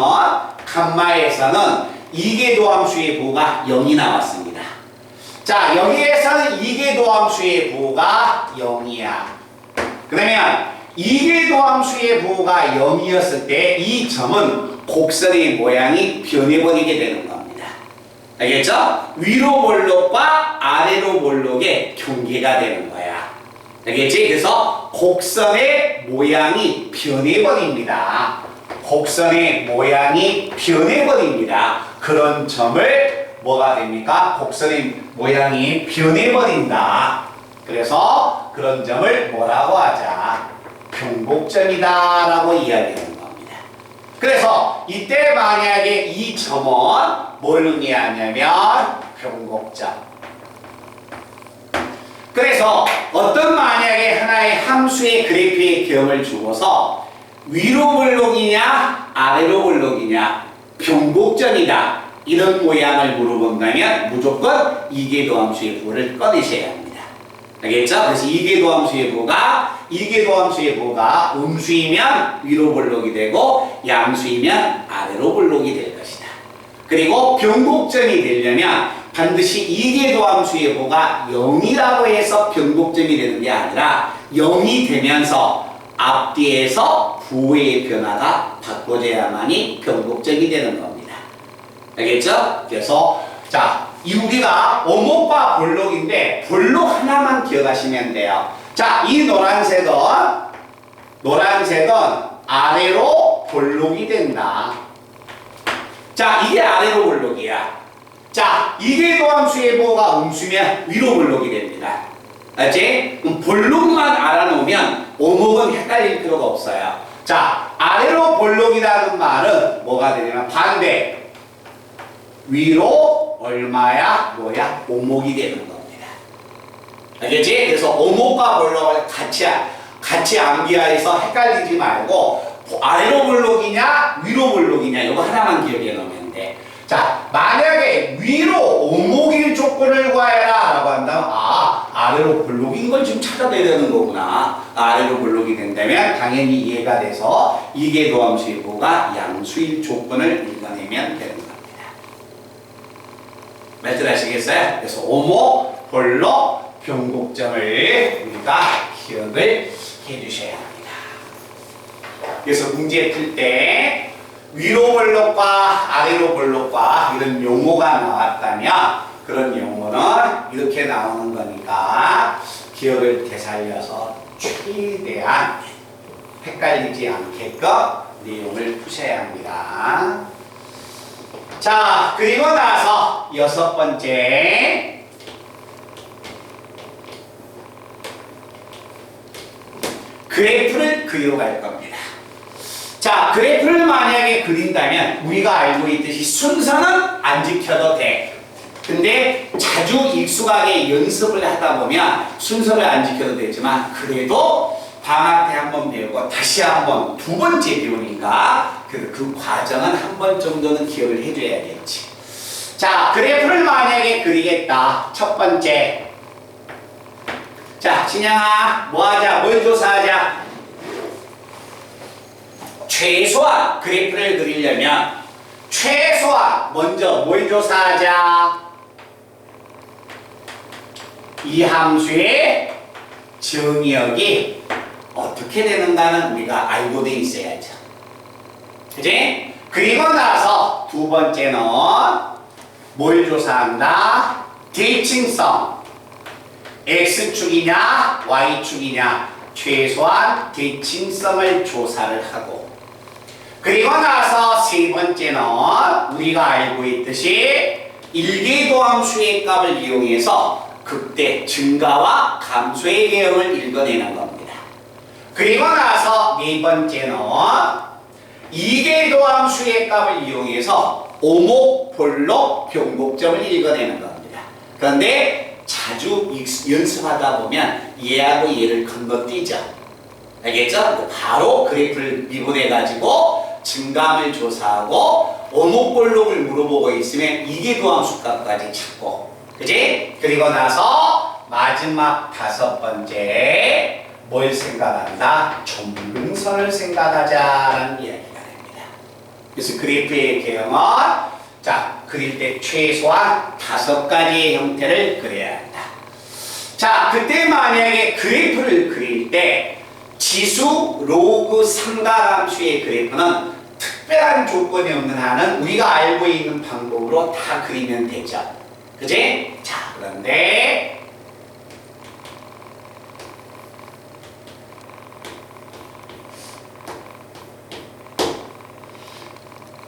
이게 도함수의 부호가 0이 나왔습니다. 자, 여기에서는 이게 도함수의 부호가 0이야. 그러면 이게 도함수의 부호가 0이었을 때 이 점은 곡선의 모양이 변해버리게 되는 겁니다. 알겠죠? 위로 볼록과 아래로 볼록의 경계가 되는 거야. 알겠지? 그래서 곡선의 모양이 변해버립니다. 그런 점을 뭐가 됩니까? 곡선의 모양이 변해버린다. 그래서 그런 점을 뭐라고 하자? 변곡점이다 라고 이야기하는 겁니다. 그래서 이때 만약에 이 점은 뭘 의미하냐면 변곡점. 그래서 어떤 만약에 하나의 함수의 그래프의 경을 주어서 위로 볼록이냐 아래로 볼록이냐 변곡점이다 이런 모양을 물어본다면 무조건 이게 도함수의 부호를 꺼내셔야 합니다. 알겠죠? 그래서 이게 도함수의 부호가 음수이면 위로 볼록이 되고 양수이면 아래로 볼록이 될 것이다. 그리고 변곡점이 되려면 반드시 이게 도함수의 부호가 0이라고 해서 변곡점이 되는 게 아니라 0이 되면서 앞뒤에서 부호의 변화가 바꿔져야만이 변곡점이 되는 겁니다. 알겠죠? 그래서 자, 이 우리가 오목과 볼록인데 볼록 하나만 기억하시면 돼요. 자, 이 노란색은 아래로 볼록이 된다. 자, 이게 아래로 볼록이야. 자, 이게 도함수의 부호가 음수면 위로 볼록이 됩니다. 알지? 볼록만 알아놓으면 오목은 헷갈릴 필요가 없어요. 자, 아래로 볼록이라는 말은 뭐가 되냐면 반대. 위로 얼마야? 뭐야? 오목이 되는 겁니다. 알겠지? 그래서 오목과 볼록을 같이 암기해서 헷갈리지 말고 아래로 볼록이냐 위로 볼록이냐 이거 하나만 기억해 놓으면 돼. 자, 만약에 위로 오목일 조건을 구하여라 라고 한다면 아래로 볼록인 걸 지금 찾아내야 되는 거구나. 아래로 볼록이 된다면 당연히 이해가 돼서 이계도함수의 부호가 양수일 조건을 읽어내면 되는 겁니다. 말씀하시겠어요? 그래서 오목, 볼록, 변곡점을 우리가 기억을 해주셔야 합니다. 그래서 문제 풀 때 위로 볼록과 아래로 볼록과 이런 용어가 나왔다면 그런 용어는 이렇게 나오는 거니까 기억을 되살려서 최대한 헷갈리지 않게끔 내용을 푸셔야 합니다. 자, 그리고 나서 6번째 그래프를 그리러 갈 겁니다. 자, 그래프를 만약에 그린다면 우리가 알고 있듯이 순서는 안 지켜도 돼. 근데 자주 익숙하게 연습을 하다 보면 순서를 안 지켜도 되지만 그래도 방학 때 한 번 배우고 다시 한번 두 번째 배우니까 그 과정은 한 번 정도는 기억을 해줘야겠지. 자, 그래프를 만약에 그리겠다. 첫 번째. 자, 진양아, 뭐 하자? 뭘 조사하자? 최소한 그래프를 그리려면 최소한 먼저 뭘 조사하자? 이 함수의 정의역이 어떻게 되는가는 우리가 알고 돼 있어야죠. 그지? 그리고 나서 두 번째는 뭘 조사한다? 대칭성. X축이냐 Y축이냐 최소한 대칭성을 조사를 하고 그리고 나서 세 번째는 우리가 알고 있듯이 일계도함수의 값을 이용해서 극대 증가와 감소의 계형을 읽어내는 겁니다. 그리고 나서 네 번째는 이계도함수의 값을 이용해서 오목, 볼록, 변곡점을 읽어내는 겁니다. 그런데 자주 연습하다 보면 얘하고 얘를 건너뛰죠. 알겠죠? 바로 그래프를 미분해가지고 증감을 조사하고 오목볼록을 물어보고 있으면 이계도함수 값까지 찾고 그지? 그리고 나서 마지막 다섯 번째 뭘 생각한다? 점근선을 생각하자라는 이야기가 됩니다. 그래서 그래프의 개형은 자, 그릴 때 최소한 5가지의 형태를 그려야 한다. 자, 그때 만약에 그래프를 그릴 때 지수, 로그, 삼각함수의 그래프는 특별한 조건이 없는 한은 우리가 알고 있는 방법으로 다 그리면 되죠. 그지? 자, 그런데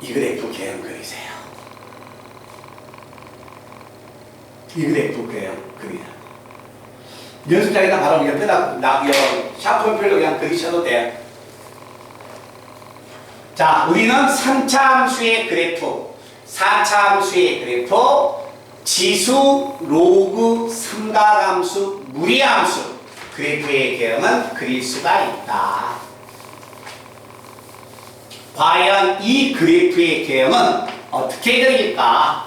이 그래프 개형 그리세요. 이 그래프 개형 그리라. 연습장에다 바로 옆에다 샤프펜별로 그냥 그리셔도 돼요. 자, 우리는 3차 함수의 그래프, 4차 함수의 그래프, 지수, 로그, 삼각함수, 무리함수 그래프의 개형은 그릴 수가 있다. 과연 이 그래프의 개형은 어떻게 그릴까?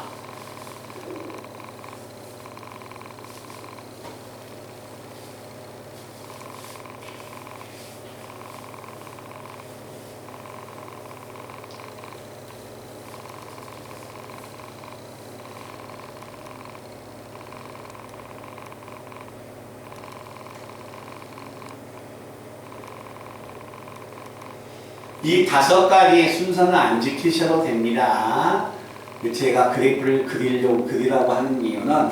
이 5가지의 순서는 안 지키셔도 됩니다. 제가 그래프를 그리라고 하는 이유는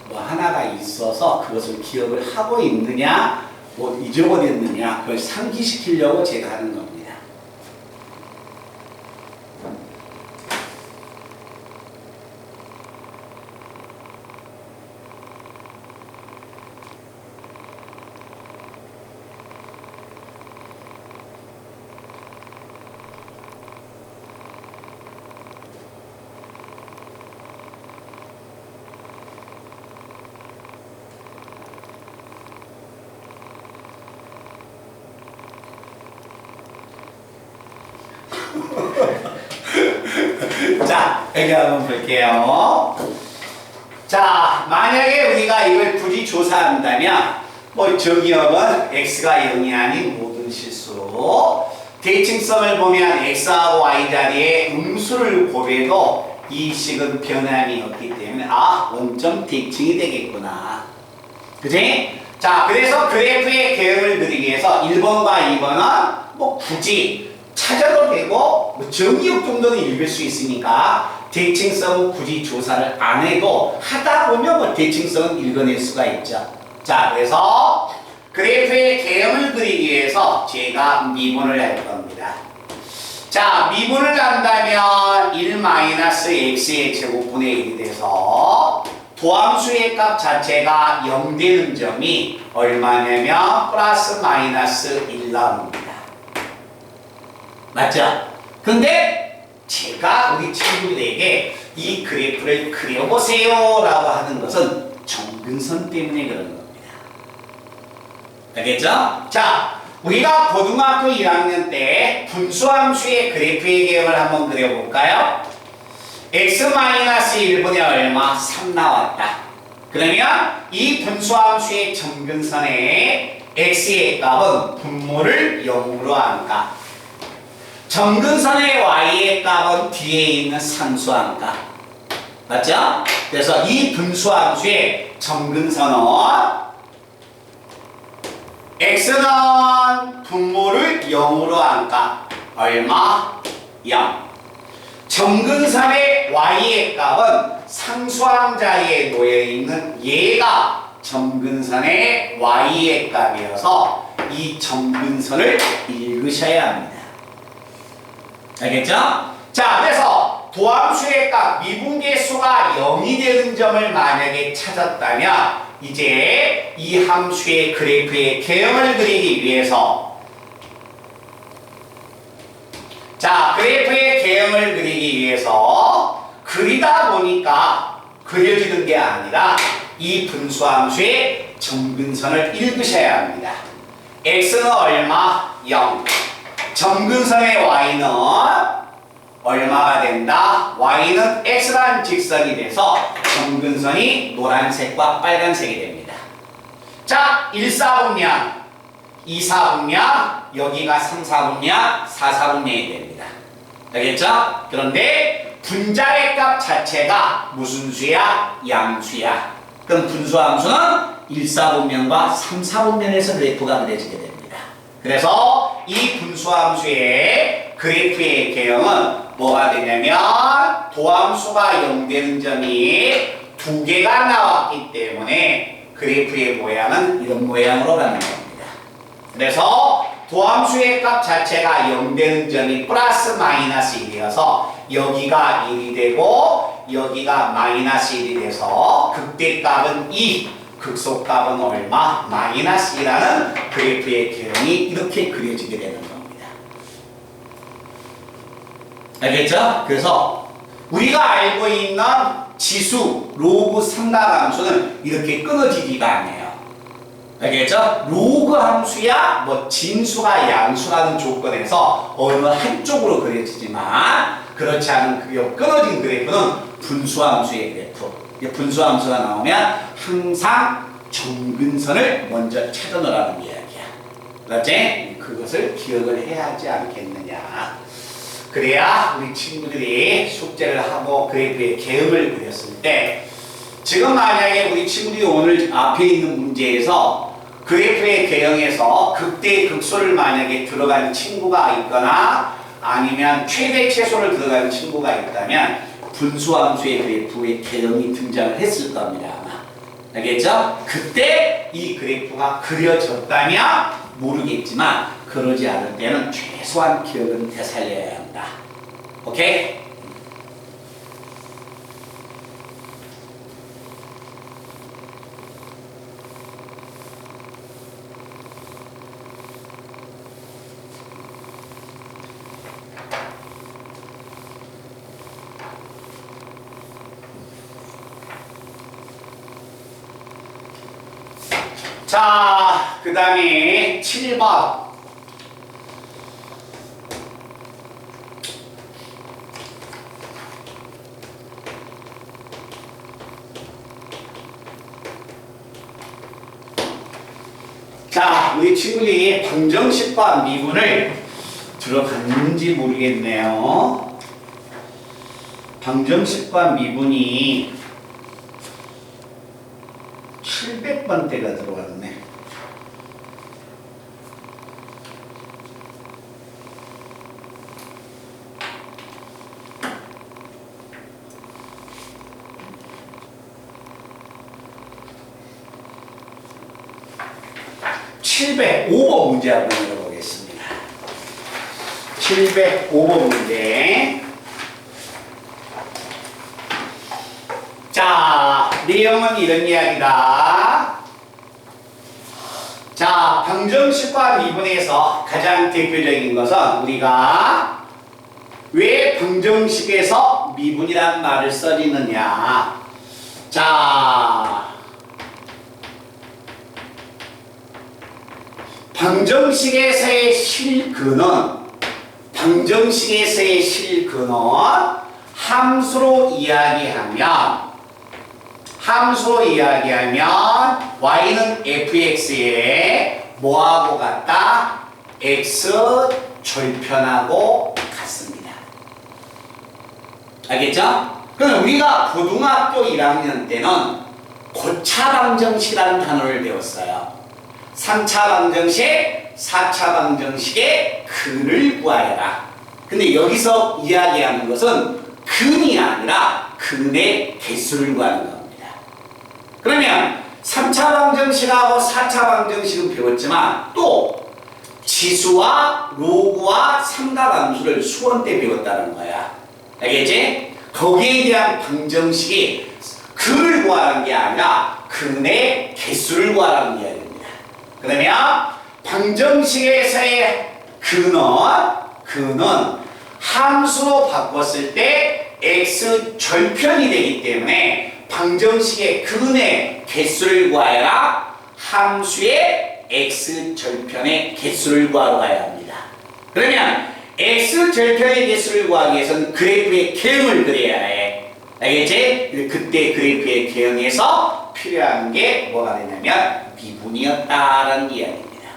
뭐 하나가 있어서 그것을 기억을 하고 있느냐, 뭐 잊어버렸느냐, 그걸 상기시키려고 제가 하는 겁니다. 여기 한번 볼게요. 자, 만약에 우리가 이걸 굳이 조사한다면 뭐 정의역은 x가 0이 아닌 모든 실수로 대칭성을 보면 x하고 y 자리에 음수를 곱해도 이 식은 변함이 없기 때문에 원점 대칭이 되겠구나. 그지? 자, 그래서 그래프의 개형을 그리기 위해서 1번과 2번은 뭐 굳이 찾아도 되고 뭐 정의역 정도는 읽을 수 있으니까 대칭성은 굳이 조사를 안 해도 하다 보면 뭐 대칭성은 읽어낼 수가 있죠. 자, 그래서 그래프의 개형을 그리기 위해서 제가 미분을 할 겁니다. 자, 미분을 한다면 1-x의 제곱분의 1이 돼서 도함수의 값 자체가 0 되는 점이 얼마냐면 플러스 마이너스 1 나옵니다. 맞죠? 근데 제가 우리 친구들에게 이 그래프를 그려보세요 라고 하는 것은 정근선 때문에 그런 겁니다. 알겠죠? 자, 우리가 고등학교 1학년 때 분수함수의 그래프의 개형을 한번 그려볼까요? x-1분의 얼마? 3 나왔다. 그러면 이 분수함수의 정근선에 x의 값은 분모를 0으로 한다. 정근선의 y의 값은 뒤에 있는 상수함값. 맞죠? 그래서 이 분수함수의 정근선은 x는 분모를 0으로 한다. 얼마? 0. 정근선의 y의 값은 상수함 자리에 놓여있는 얘가 정근선의 y의 값이어서 이 정근선을 읽으셔야 합니다. 알겠죠? 자, 그래서 도함수의 값 미분계수가 0이 되는 점을 만약에 찾았다면 이제 이 함수의 그래프의 개형을 그리기 위해서 자, 그래프의 개형을 그리기 위해서 그리다 보니까 그려지는 게 아니라 이 분수함수의 정근선을 읽으셔야 합니다. x는 얼마? 0. 정근선의 y는 얼마가 된다? y는 x라는 직선이 돼서 정근선이 노란색과 빨간색이 됩니다. 자, 1사분면, 2사분면, 여기가 3사분면, 4사분면이 됩니다. 알겠죠? 그런데 분자의 값 자체가 무슨 수야? 양수야. 그럼 분수함수는 1사분면과 3사분면에서 그래프가 그려지게 됩니다. 그래서 이 분수함수의 그래프의 개형은 뭐가 되냐면 도함수가 0 되는 점이 2개가 나왔기 때문에 그래프의 모양은 이런 모양으로 가는 겁니다. 그래서 도함수의 값 자체가 0 되는 점이 플러스 마이너스 1이어서 여기가 1이 되고 여기가 마이너스 1이 돼서 극대값은 2, 극소값은 얼마? 마이너스 2라는 그래프의 개형이 이렇게 그려지게 되는 겁니다. 알겠죠? 그래서 우리가 알고 있는 지수, 로그 삼각함수는 이렇게 끊어지기가 아니에요. 알겠죠? 로그 함수야 뭐 진수가 양수라는 조건에서 어느 한쪽으로 그려지지만 그렇지 않은 끊어진 그래프는 분수함수의 그래프. 분수함수가 나오면 항상 정근선을 먼저 찾아 놓으라는 이야기야. 그렇지? 그것을 기억을 해야 하지 않겠느냐. 그래야 우리 친구들이 숙제를 하고 그래프의 개형을 그렸을 때 지금 만약에 우리 친구들이 오늘 앞에 있는 문제에서 그래프의 개형에서 극대 극소를 만약에 들어간 친구가 있거나 아니면 최대 최소를 들어간 친구가 있다면 분수함수의 그래프의 개형이 등장을 했을 겁니다. 아마. 알겠죠? 그때 이 그래프가 그려졌다면 모르겠지만 그러지 않을 때는 최소한 기억은 되살려야 한다. 오케이? 자, 그 다음에 7번. 자, 우리 친구들이 방정식과 미분을 들어갔는지 모르겠네요. 방정식과 미분이 700번대가 들어갔네. (705번) 문제 한번 읽어보겠습니다. 705번 문제. 자, 내용은 이런 이야기다. 자, 방정식과 미분에서 가장 대표적인 것은 우리가 왜 방정식에서 미분이란 말을 써지느냐. 자, 방정식에서의 실근은 함수로 이야기하면 y는 fx에 뭐하고 같다? x 절편하고 같습니다. 알겠죠? 그럼 우리가 고등학교 1학년 때는 고차 방정식이라는 단어를 배웠어요. 3차 방정식, 4차 방정식의 근을 구하여라. 근데 여기서 이야기하는 것은 근이 아니라 근의 개수를 구하는 겁니다. 그러면 3차 방정식하고 4차 방정식은 배웠지만 또 지수와 로그와 삼각함수를 수원 때 배웠다는 거야. 알겠지? 거기에 대한 방정식이 근을 구하는 게 아니라 근의 개수를 구하라는 이야기입니다. 그러면 방정식에서의 근은 함수로 바꿨을 때 x 절편이 되기 때문에 방정식의 근의 개수를 구하여라. 함수의 x 절편의 개수를 구하러 가야 합니다. 그러면 x 절편의 개수를 구하기 위해서는 그래프의 개형을 그려야 해. 알겠지? 그때 그래프의 개형에서 필요한 게 뭐가 되냐면 미분이었다라는 이야기입니다.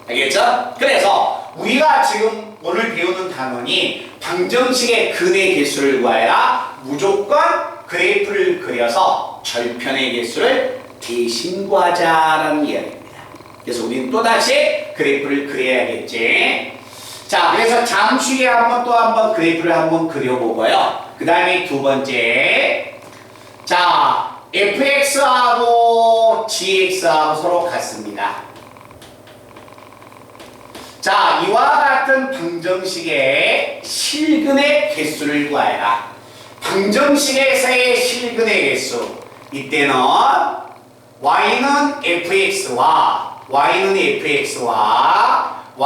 알겠죠? 그래서 우리가 지금 오늘 배우는 단원이 방정식의 근의 개수를 구하여라. 무조건 그래프를 그려서 절편의 개수를 대신 구하자라는 이야기입니다. 그래서 우리는 또다시 그래프를 그려야겠지. 자, 그래서 잠시 후에 한번 그래프를 한번 그려보고요. 그 다음에 두 번째. 자, fx하고 gx하고 서로 같습니다. 자, 이와 같은 방정식의 실근의 개수를 구하여라. 방정식에서의 실근의 개수. 이때는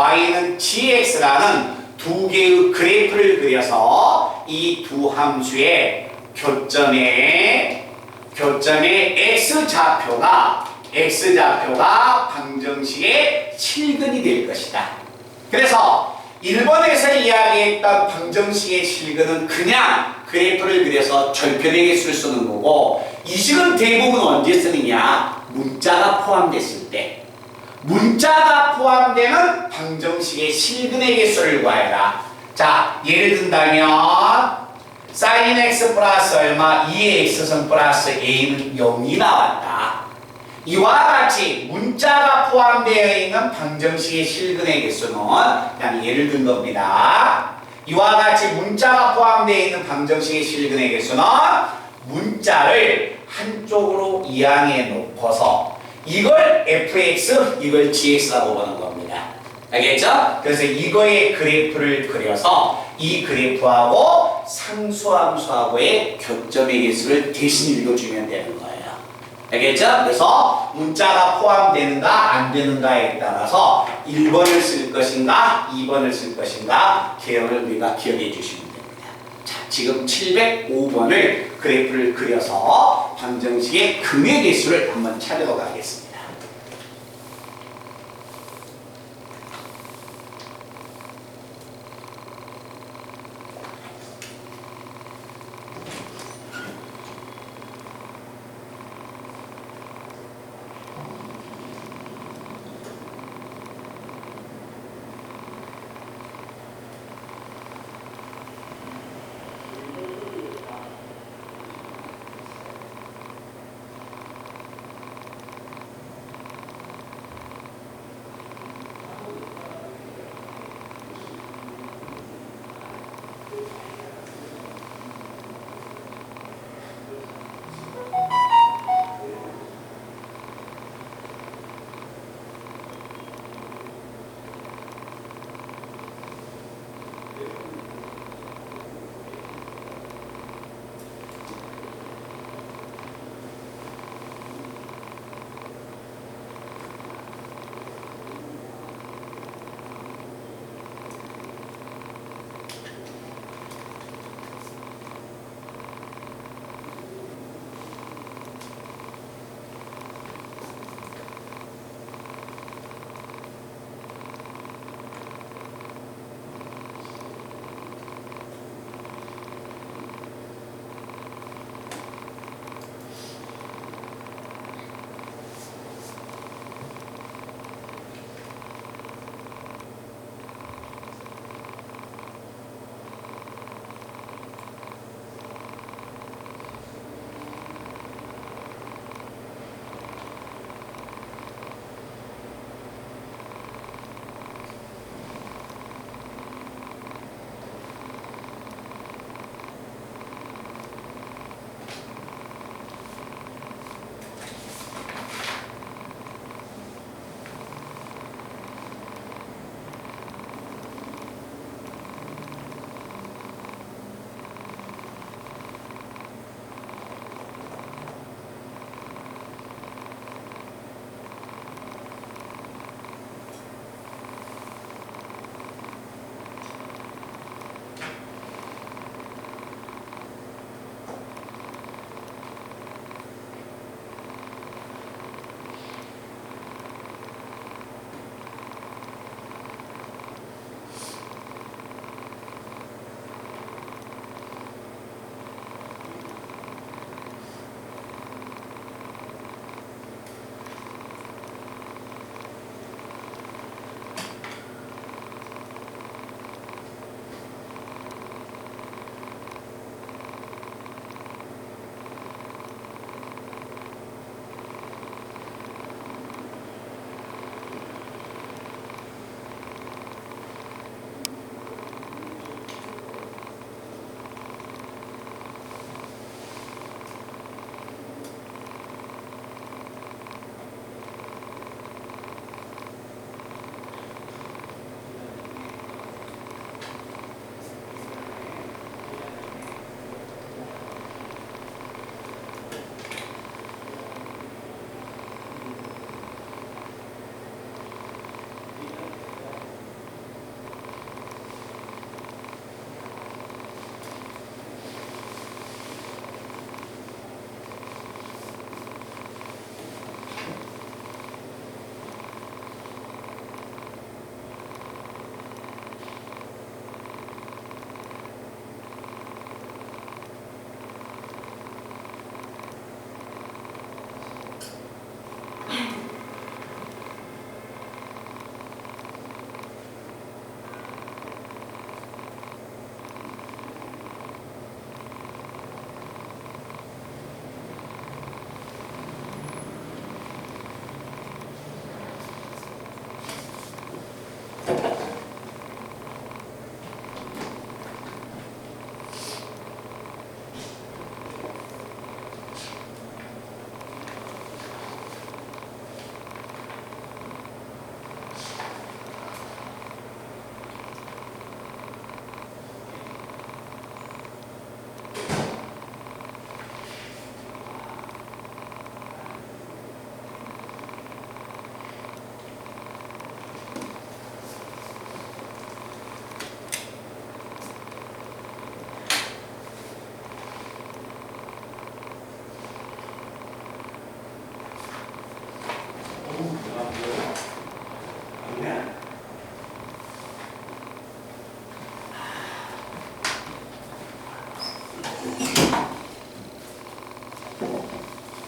y는 gx라는 두 개의 그래프를 그려서 이 두 함수의 교점의 x좌표가 방정식의 실근이 될 것이다. 그래서 1번에서 이야기했던 방정식의 실근은 그냥 그래프를 그려서 절편의 개수를 쓰는 거고, 이 식은 대부분 언제 쓰느냐? 문자가 포함됐을 때. 문자가 포함되는 방정식의 실근의 개수를 구하여라. 자, 예를 든다면 sin x 플러스 얼마 2의 x승 플러스 a는 0이 나왔다. 이와 같이 문자가 포함되어 있는 방정식의 실근의 개수는 그냥 예를 든 겁니다. 이와 같이 문자가 포함되어 있는 방정식의 실근의 개수는 문자를 한쪽으로 이항해 놓고서 이걸 fx, 이걸 gx라고 보는 겁니다. 알겠죠? 그래서 이거의 그래프를 그려서 이 그래프하고 상수함수하고의 교점의 개수를 대신 읽어주면 되는 거예요. 알겠죠? 그래서 문자가 포함되는가 안 되는가에 따라서 1번을 쓸 것인가 2번을 쓸 것인가 개형을 우리가 기억해 주시면 됩니다. 자, 지금 705번을 그래프를 그려서 방정식의 근의 개수를 한번 찾으러 가겠습니다.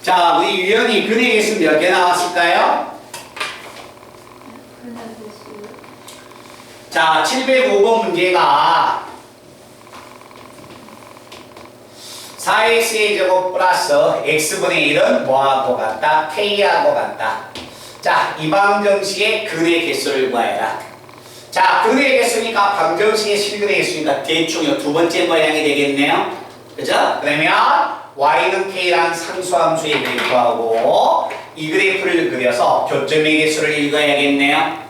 자, 우리 유연이 근의 개수 몇 개 나왔을까요? 자, 705번 문제가 4x의 제곱 플러스 x분의 1은 뭐하고 같다? k하고 같다. 자, 이 방정식의 근의 개수를 구해라. 자, 근의 개수니까 방정식의 실근의 개수니까 대충 이 두 번째 모양이 되겠네요. 그죠? 그러면 y는 k라는 상수함수의 그래프하고 이 그래프를 그려서 교점의 개수를 읽어야겠네요.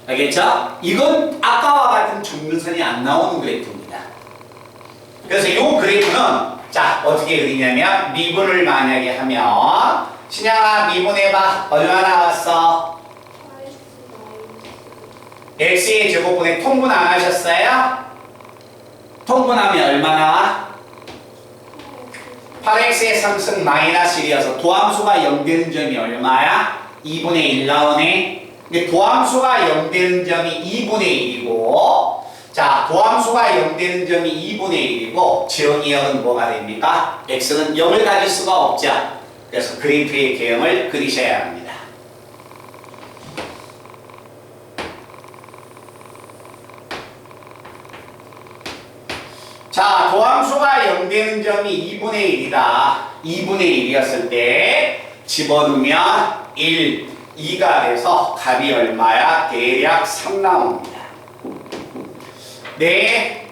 알겠죠? 이건 아까와 같은 중근선이 안 나오는 그래프입니다. 그래서 이 그래프는 자, 어떻게 그리냐면 미분을 만약에 하면 신양아 미분해봐. 얼마 나왔어? x의 제곱분에 통분 안 하셨어요? 통분하면 얼마 나와? 8x의 3승 마이너스 1이어서 도함수가 0 되는 점이 얼마야? 2분의 1 나오네. 근데 도함수가 0 되는 점이 2분의 1이고 자, 도함수가 0 되는 점이 2분의 1이고 지형이형은 뭐가 됩니까? x는 0을 가질 수가 없죠. 그래서 그래프의 개형을 그리셔야 합니다. 자, 도함수가 0 되는 점이 2분의 1이다. 2분의 1이었을 때 집어넣으면 1, 2가 돼서 값이 얼마야? 대략 3 나옵니다. 네.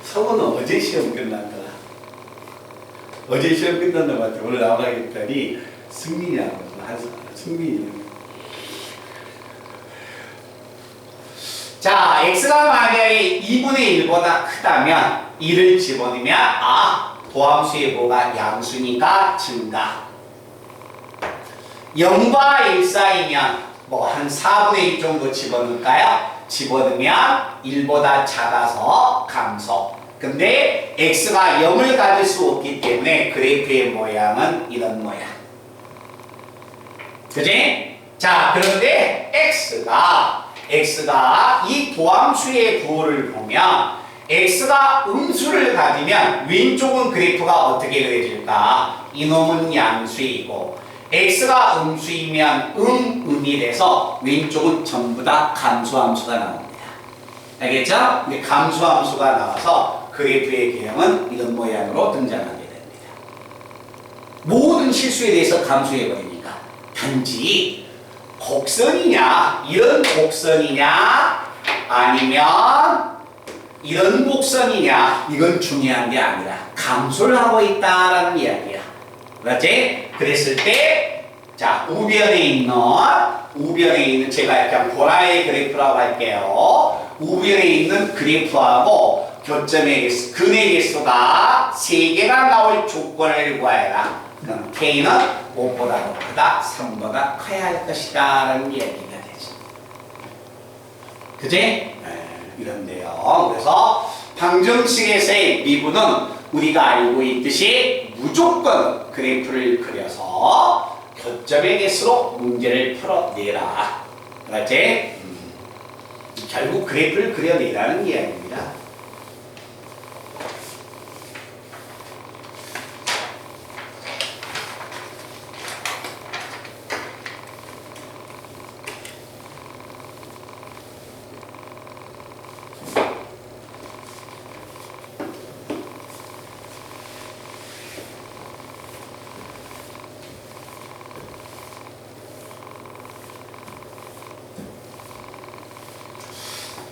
성우는 어제 시험 끝났더라. 어제 시험 끝난 놈한테 오늘 나오라겠더니 승민이라고 승민이. 자, x가 만약에 2분의 1보다 크다면 2를 집어넣으면 도함수의 뭐가 양수니까 증가. 0과 1 사이면 뭐 한 4분의 1 정도 집어넣을까요? 집어넣으면 1보다 작아서 감소. 근데 x가 0을 가질 수 없기 때문에 그래프의 모양은 이런 모양. 그지? 자, 그런데 x가 이 도함수의 부호를 보면 x가 음수를 가지면 왼쪽은 그래프가 어떻게 그려질까? 이놈은 양수이고 x가 음수이면 음이 돼서 왼쪽은 전부 다 감소함수가 나옵니다. 알겠죠? 근데 감소함수가 나와서 그래프의 개형은 이런 모양으로 등장하게 됩니다. 모든 실수에 대해서 감소해버리니까 단지 곡선이냐 이런 곡선이냐 아니면 이런 곡선이냐 이건 중요한 게 아니라 감소를 하고 있다라는 이야기야. 그렇지? 그랬을 때 자, 우변에 있는 제가 약간 보라의 그래프라고 할게요. 우변에 있는 그래프하고 교점의 개수, 근의 개수가 3개가 나올 조건을 구해라. 그럼 K는 5보다 크다, 3보다 커야 할 것이다 라는 얘기가 되죠. 그지? 네, 이런데요. 그래서 방정식에서의 미분은 우리가 알고 있듯이 무조건 그래프를 그려서 교점의 개수로 문제를 풀어내라. 그렇지? 결국 그래프를 그려내라는 이야기입니다.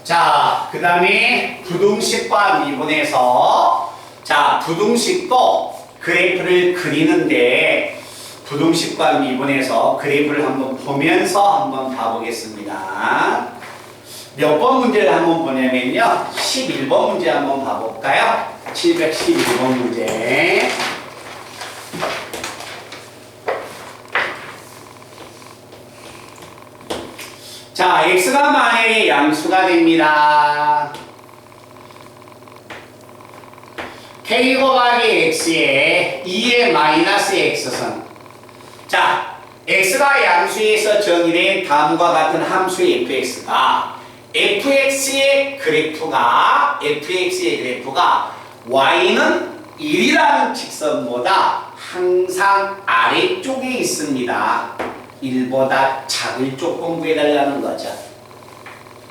자, 그 다음에 부등식과 미분에서 자, 부등식도 그래프를 그리는데 부등식과 미분에서 그래프를 한번 보면서 한번 봐보겠습니다. 몇 번 문제를 한번 보냐면요. 11번 문제 한번 봐볼까요? 711번 문제. 자, x가 만약에 양수가 됩니다. k 곱하기 x에 2의 마이너스 x선. 자, x가 양수에서 정의된 다음과 같은 함수의 fx가 fx의 그래프가 y는 1이라는 직선보다 항상 아래쪽에 있습니다. 1보다 작을 조건 구해달라는 거죠.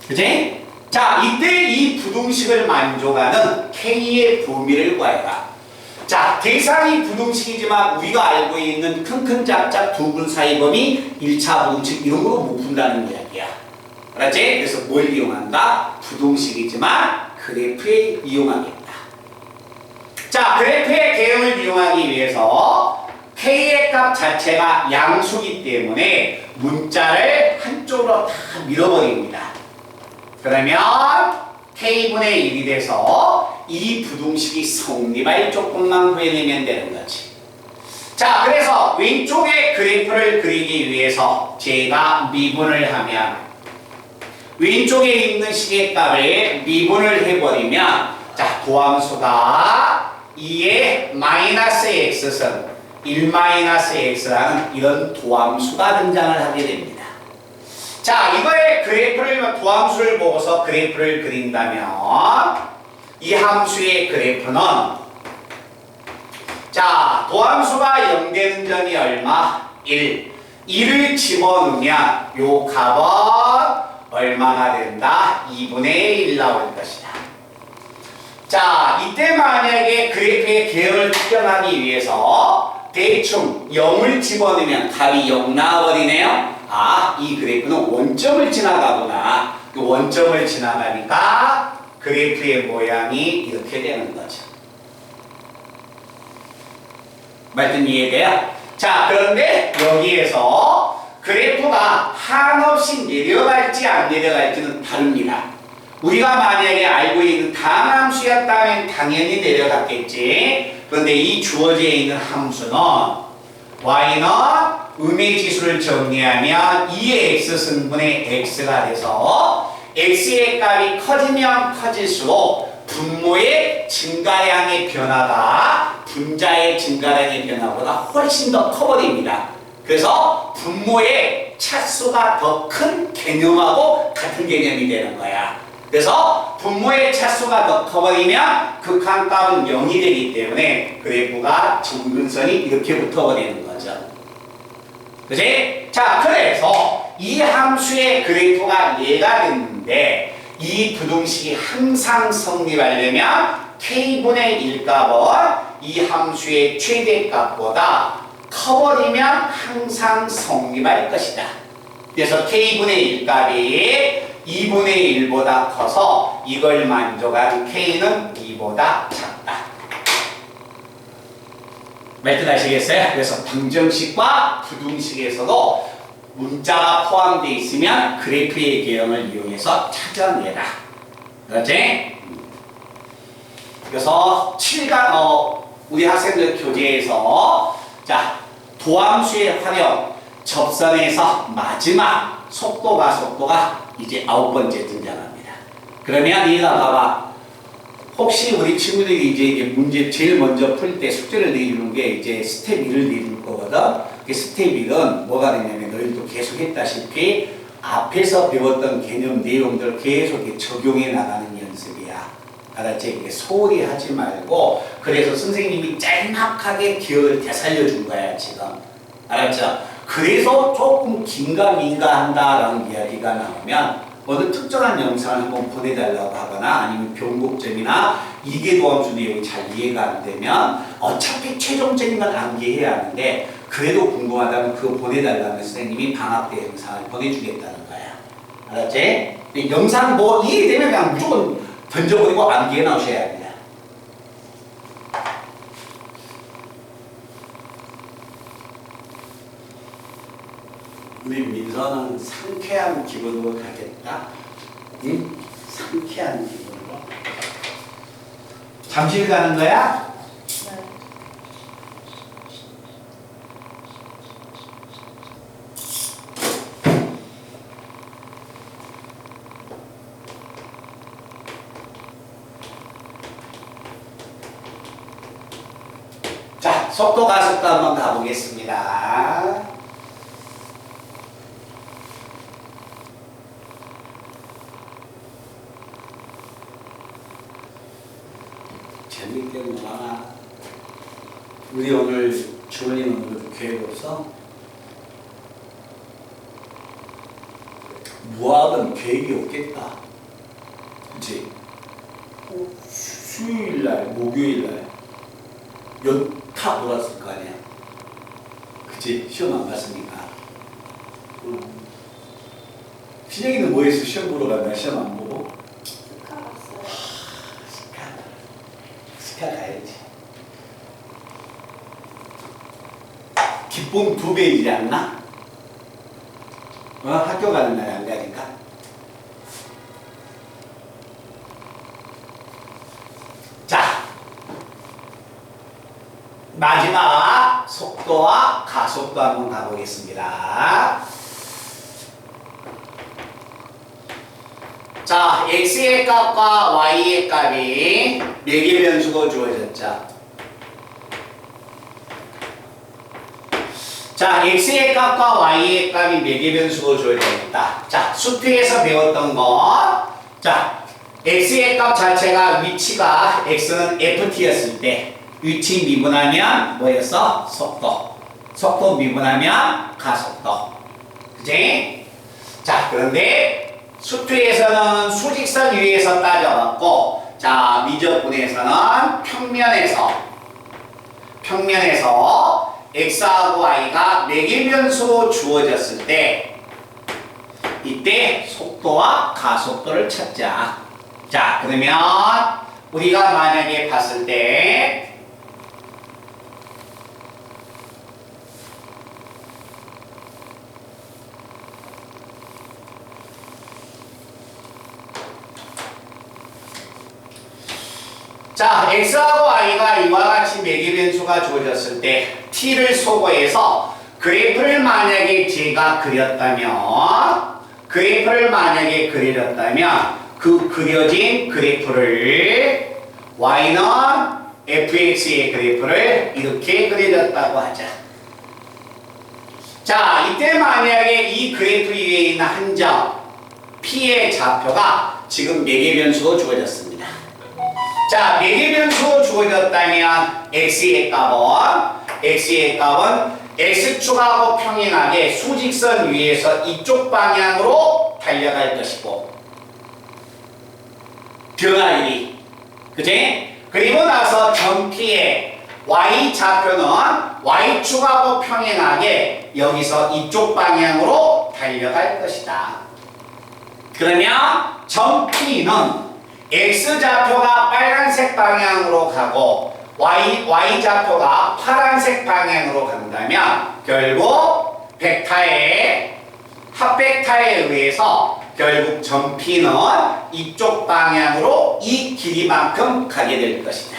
그치? 자, 이때 이 부등식을 만족하는 k의 범위를 구해라. 자, 대상이 부등식이지만 우리가 알고 있는 큰큰 작작 두 분 사이 범위 1차 부등식 이런 거로 못 푼다는 이야기야. 알았지? 그래서 뭘 이용한다? 부등식이지만 그래프에 이용하겠다. 자, 그래프의 개형을 이용하기 위해서 k의 값 자체가 양수기 때문에 문자를 한쪽으로 다 밀어버립니다. 그러면 k분의 1이 돼서 이 부등식이 성립할 조건만 구해내면 되는 거지. 자, 그래서 왼쪽에 그래프를 그리기 위해서 제가 미분을 하면 왼쪽에 있는 식의 값을 미분을 해버리면 자, 도함수가 2의 마이너스 x승 1 마이너스 x라는 이런 도함수가 등장을 하게 됩니다. 자, 이거의 그래프를 도함수를 보고서 그래프를 그린다면 이 함수의 그래프는 자, 도함수가 0 되는 점이 얼마? 1. 1을 집어넣으면 요 값은 얼마나 된다? 2분의 1 나올 것이다. 자, 이때 만약에 그래프의 개형을 특정하기 위해서 대충 0을 집어넣으면 값이 0 나와버리네요. 아, 이 그래프는 원점을 지나가구나. 그 원점을 지나가니까 그래프의 모양이 이렇게 되는 거죠. 말씀 이해돼요? 자, 그런데 여기에서 그래프가 한없이 내려갈지 안 내려갈지는 다릅니다. 우리가 만약에 알고 있는 다함수였다면 당연히 내려갔겠지. 그런데 이 주어져 있는 함수는 y는 음의 지수를 정리하면 2의 x승분의 x가 돼서 x의 값이 커지면 커질수록 분모의 증가량의 변화가 분자의 증가량의 변화보다 훨씬 더 커버립니다. 그래서 분모의 차수가 더 큰 개념하고 같은 개념이 되는 거야. 그래서 분모의 차수가 더 커버리면 극한값은 0이 되기 때문에 그래프가 정근선이 이렇게 붙어버리는 거죠. 그치? 자, 그래서 이 함수의 그래프가 얘가 됐는데 이 부등식이 항상 성립하려면 k분의 1 값은 이 함수의 최대값보다 커버리면 항상 성립할 것이다. 그래서 k분의 1 값이 2분의 1보다 커서 이걸 만족한 k는 2보다 작다. 말뜻 아시겠어요? 그래서 방정식과 부등식에서도 문자가 포함되어 있으면 그래프의 개형을 이용해서 찾아내라. 그렇지? 그래서 7강 우리 학생들 교재에서 자, 도함수의 활용 접선에서 마지막 속도가 이제 9번째 등장합니다. 그러면 얘가 봐봐. 혹시 우리 친구들이 이제 문제 제일 먼저 풀 때 숙제를 내주는 게 이제 스텝 1을 내줄 거거든. 그 스텝 1은 뭐가 되냐면 너희도 계속 했다시피 앞에서 배웠던 개념 내용들을 계속 적용해 나가는 연습이야. 알았지? 소홀히 하지 말고 그래서 선생님이 짤막하게 기억을 되살려 준 거야 지금. 알았죠? 그래서 조금 긴가민가 한다라는 이야기가 나오면 어느 특정한 영상을 한번 보내달라고 하거나 아니면 변곡점이나 이계 도함수 내용이 잘 이해가 안 되면 어차피 최종적인 건 암기해야 하는데 그래도 궁금하다면 그거 보내달라면 선생님이 방학 때 영상을 보내주겠다는 거야. 알았지? 영상 뭐 이해되면 그냥 무조건 던져버리고 암기해 나오셔야 합니다. 우리 민서는 상쾌한 기분으로 가겠다. 응? 상쾌한 기분으로. 잠실 가는 거야? 네. 자, 속도 가속도 한번 가보겠습니다. 재밌게 놀아. 우리 오늘 주원이는 오늘 계획 없어? 뭐하든 계획이 없겠다. 그치? 수요일날, 목요일날 연타 돌았을 거 아니야. 그치? 시험 안 봤으니까. 신영이는 뭐 했어? 시험 보러 갔나? 시험 안 보고? 스카 봤어요. 스카 가야지. 기본 2배이지 않나? 학교 가는 날 안 가니까? 자, 마지막 속도와 가속도 한번 가보겠습니다. 자, x의 값과 y의 값이 4개 변수가 주어졌죠. 자, x의 값과 y의 값이 4개 변수가 주어졌다. 자, 수표에서 배웠던 것. 자, x의 값 자체가 위치가 x는 ft였을 때 위치 미분하면 뭐였어? 속도. 속도 미분하면 가속도. 그치? 자, 그런데 수표에서는 수직선 위에서 따져봤고, 자, 미적분에서는 평면에서 x하고 y가 4개 변수로 주어졌을 때 이때 속도와 가속도를 찾자. 자, 그러면 우리가 만약에 봤을 때 자, x하고 y가 이와 같이 4개 변수가 주어졌을 때 t를 소거해서 그래프를 만약에 제가 그렸다면 그 그려진 그래프를 y는 fx의 그래프를 이렇게 그려졌다고 하자. 자, 이때 만약에 이 그래프 위에 있는 한 점 p의 좌표가 지금 4개 변수로 주어졌습니다. 자, 4개 변수로 주어졌다면 x의 값은 x축하고 평행하게 수직선 위에서 이쪽 방향으로 달려갈 것이고 변화율이, 그치? 그리고 나서 점 P의 y좌표는 y축하고 평행하게 여기서 이쪽 방향으로 달려갈 것이다. 그러면 점 P는 x좌표가 빨간색 방향으로 가고 y좌표가 파란색 방향으로 간다면 결국 합벡터에 의해서 결국 점 P는 이쪽 방향으로 이 길이만큼 가게 될 것이다.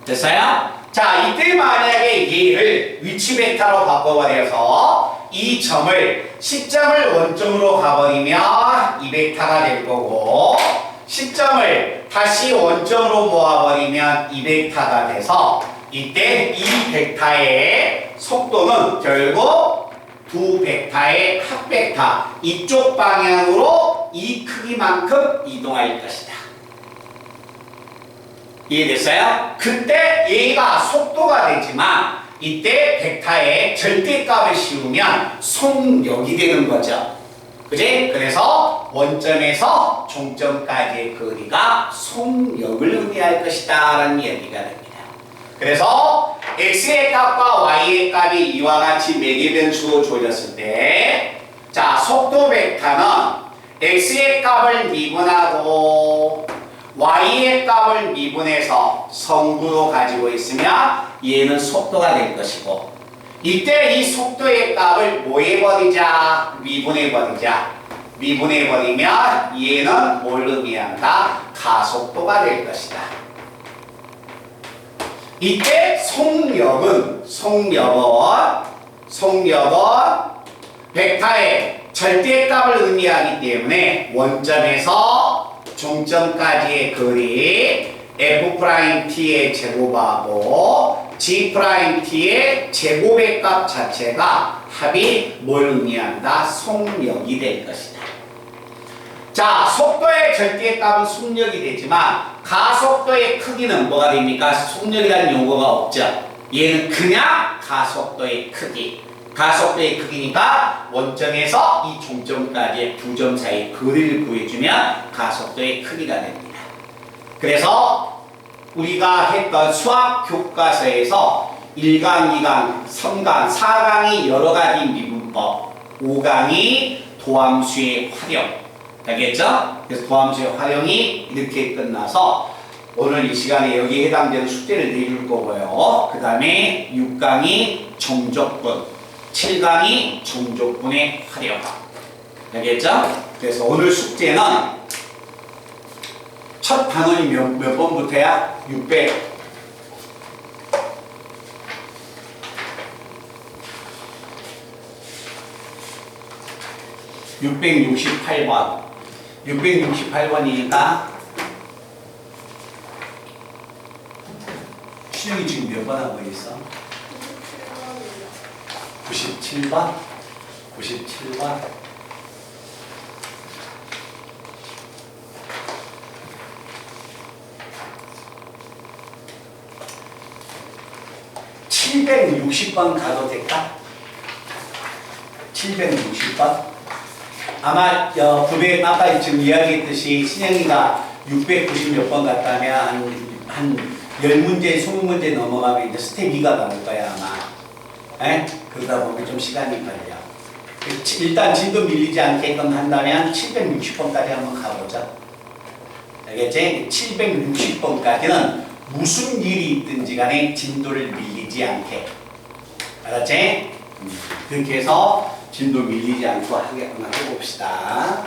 됐어요? 자, 이때 만약에 얘를 위치 벡터로 바꿔버려서 이 점을 시점을 원점으로 가버리면 이 벡터가 될 거고 시점을 다시 원점으로 모아버리면 이 벡터가 돼서 이때 이 벡터의 속도는 결국 두 벡터의 합벡터 이쪽 방향으로 이 크기만큼 이동할 것이다. 이해됐어요? 그때 얘가 속도가 되지만 이때 벡터의 절대값을 씌우면 속력이 되는 거죠. 그지? 그래서 원점에서 종점까지의 거리가 속력을 의미할 것이다 라는 얘기가 됩니다. 그래서 x의 값과 y의 값이 이와 같이 4개 변수로 주어졌을 때 자, 속도 벡터는 x의 값을 미분하고 y의 값을 미분해서 성분으로 가지고 있으면 얘는 속도가 될 것이고 이때 이 속도의 값을 뭐 해버리자? 미분해버리면 얘는 뭘 의미한다? 가속도가 될 것이다. 이때 속력은 벡터의 절대값을 의미하기 때문에 원점에서 종점까지의 거리 F'T의 제곱하고 G'T의 제곱의 값 자체가 합이 뭘 의미한다? 속력이 될 것이다. 자, 속도의 절대값은 속력이 되지만 가속도의 크기는 뭐가 됩니까? 속력이라는 용어가 없죠. 얘는 그냥 가속도의 크기. 가속도의 크기니까 원점에서 이 종점까지의 두 점 사이 거리를 구해주면 가속도의 크기가 됩니다. 그래서 우리가 했던 수학 교과서에서 1강, 2강, 3강, 4강이 여러 가지 미분법, 5강이 도함수의 활용. 알겠죠? 그래서 도함수의 활용이 이렇게 끝나서 오늘 이 시간에 여기에 해당되는 숙제를 내줄 거고요. 그 다음에 6강이 정족분, 7강이 정족분의 활용. 알겠죠? 그래서 오늘 숙제는 첫 단원이 몇 번부터야? 668번. 668번이니까 신영이 지금 몇 번 하고 있어? 97번? 97번? 760번 가도 될까? 760번? 아마 부배 아까 지금 이야기했듯이 신영이가 690 몇 번 갔다면 한 10문제, 20문제 넘어가면 이제 스텝 2가 나올 거야 아마. 에? 그러다 보면 좀 시간이 걸려. 일단 진도 밀리지 않게끔 한다면 760번까지 한번 가보자. 알겠지? 760번까지는 무슨 일이 있든지 간에 진도를 밀리지 않게. 알았지? 그렇게 해서 진도 밀리지 않고 하게 한번 해봅시다.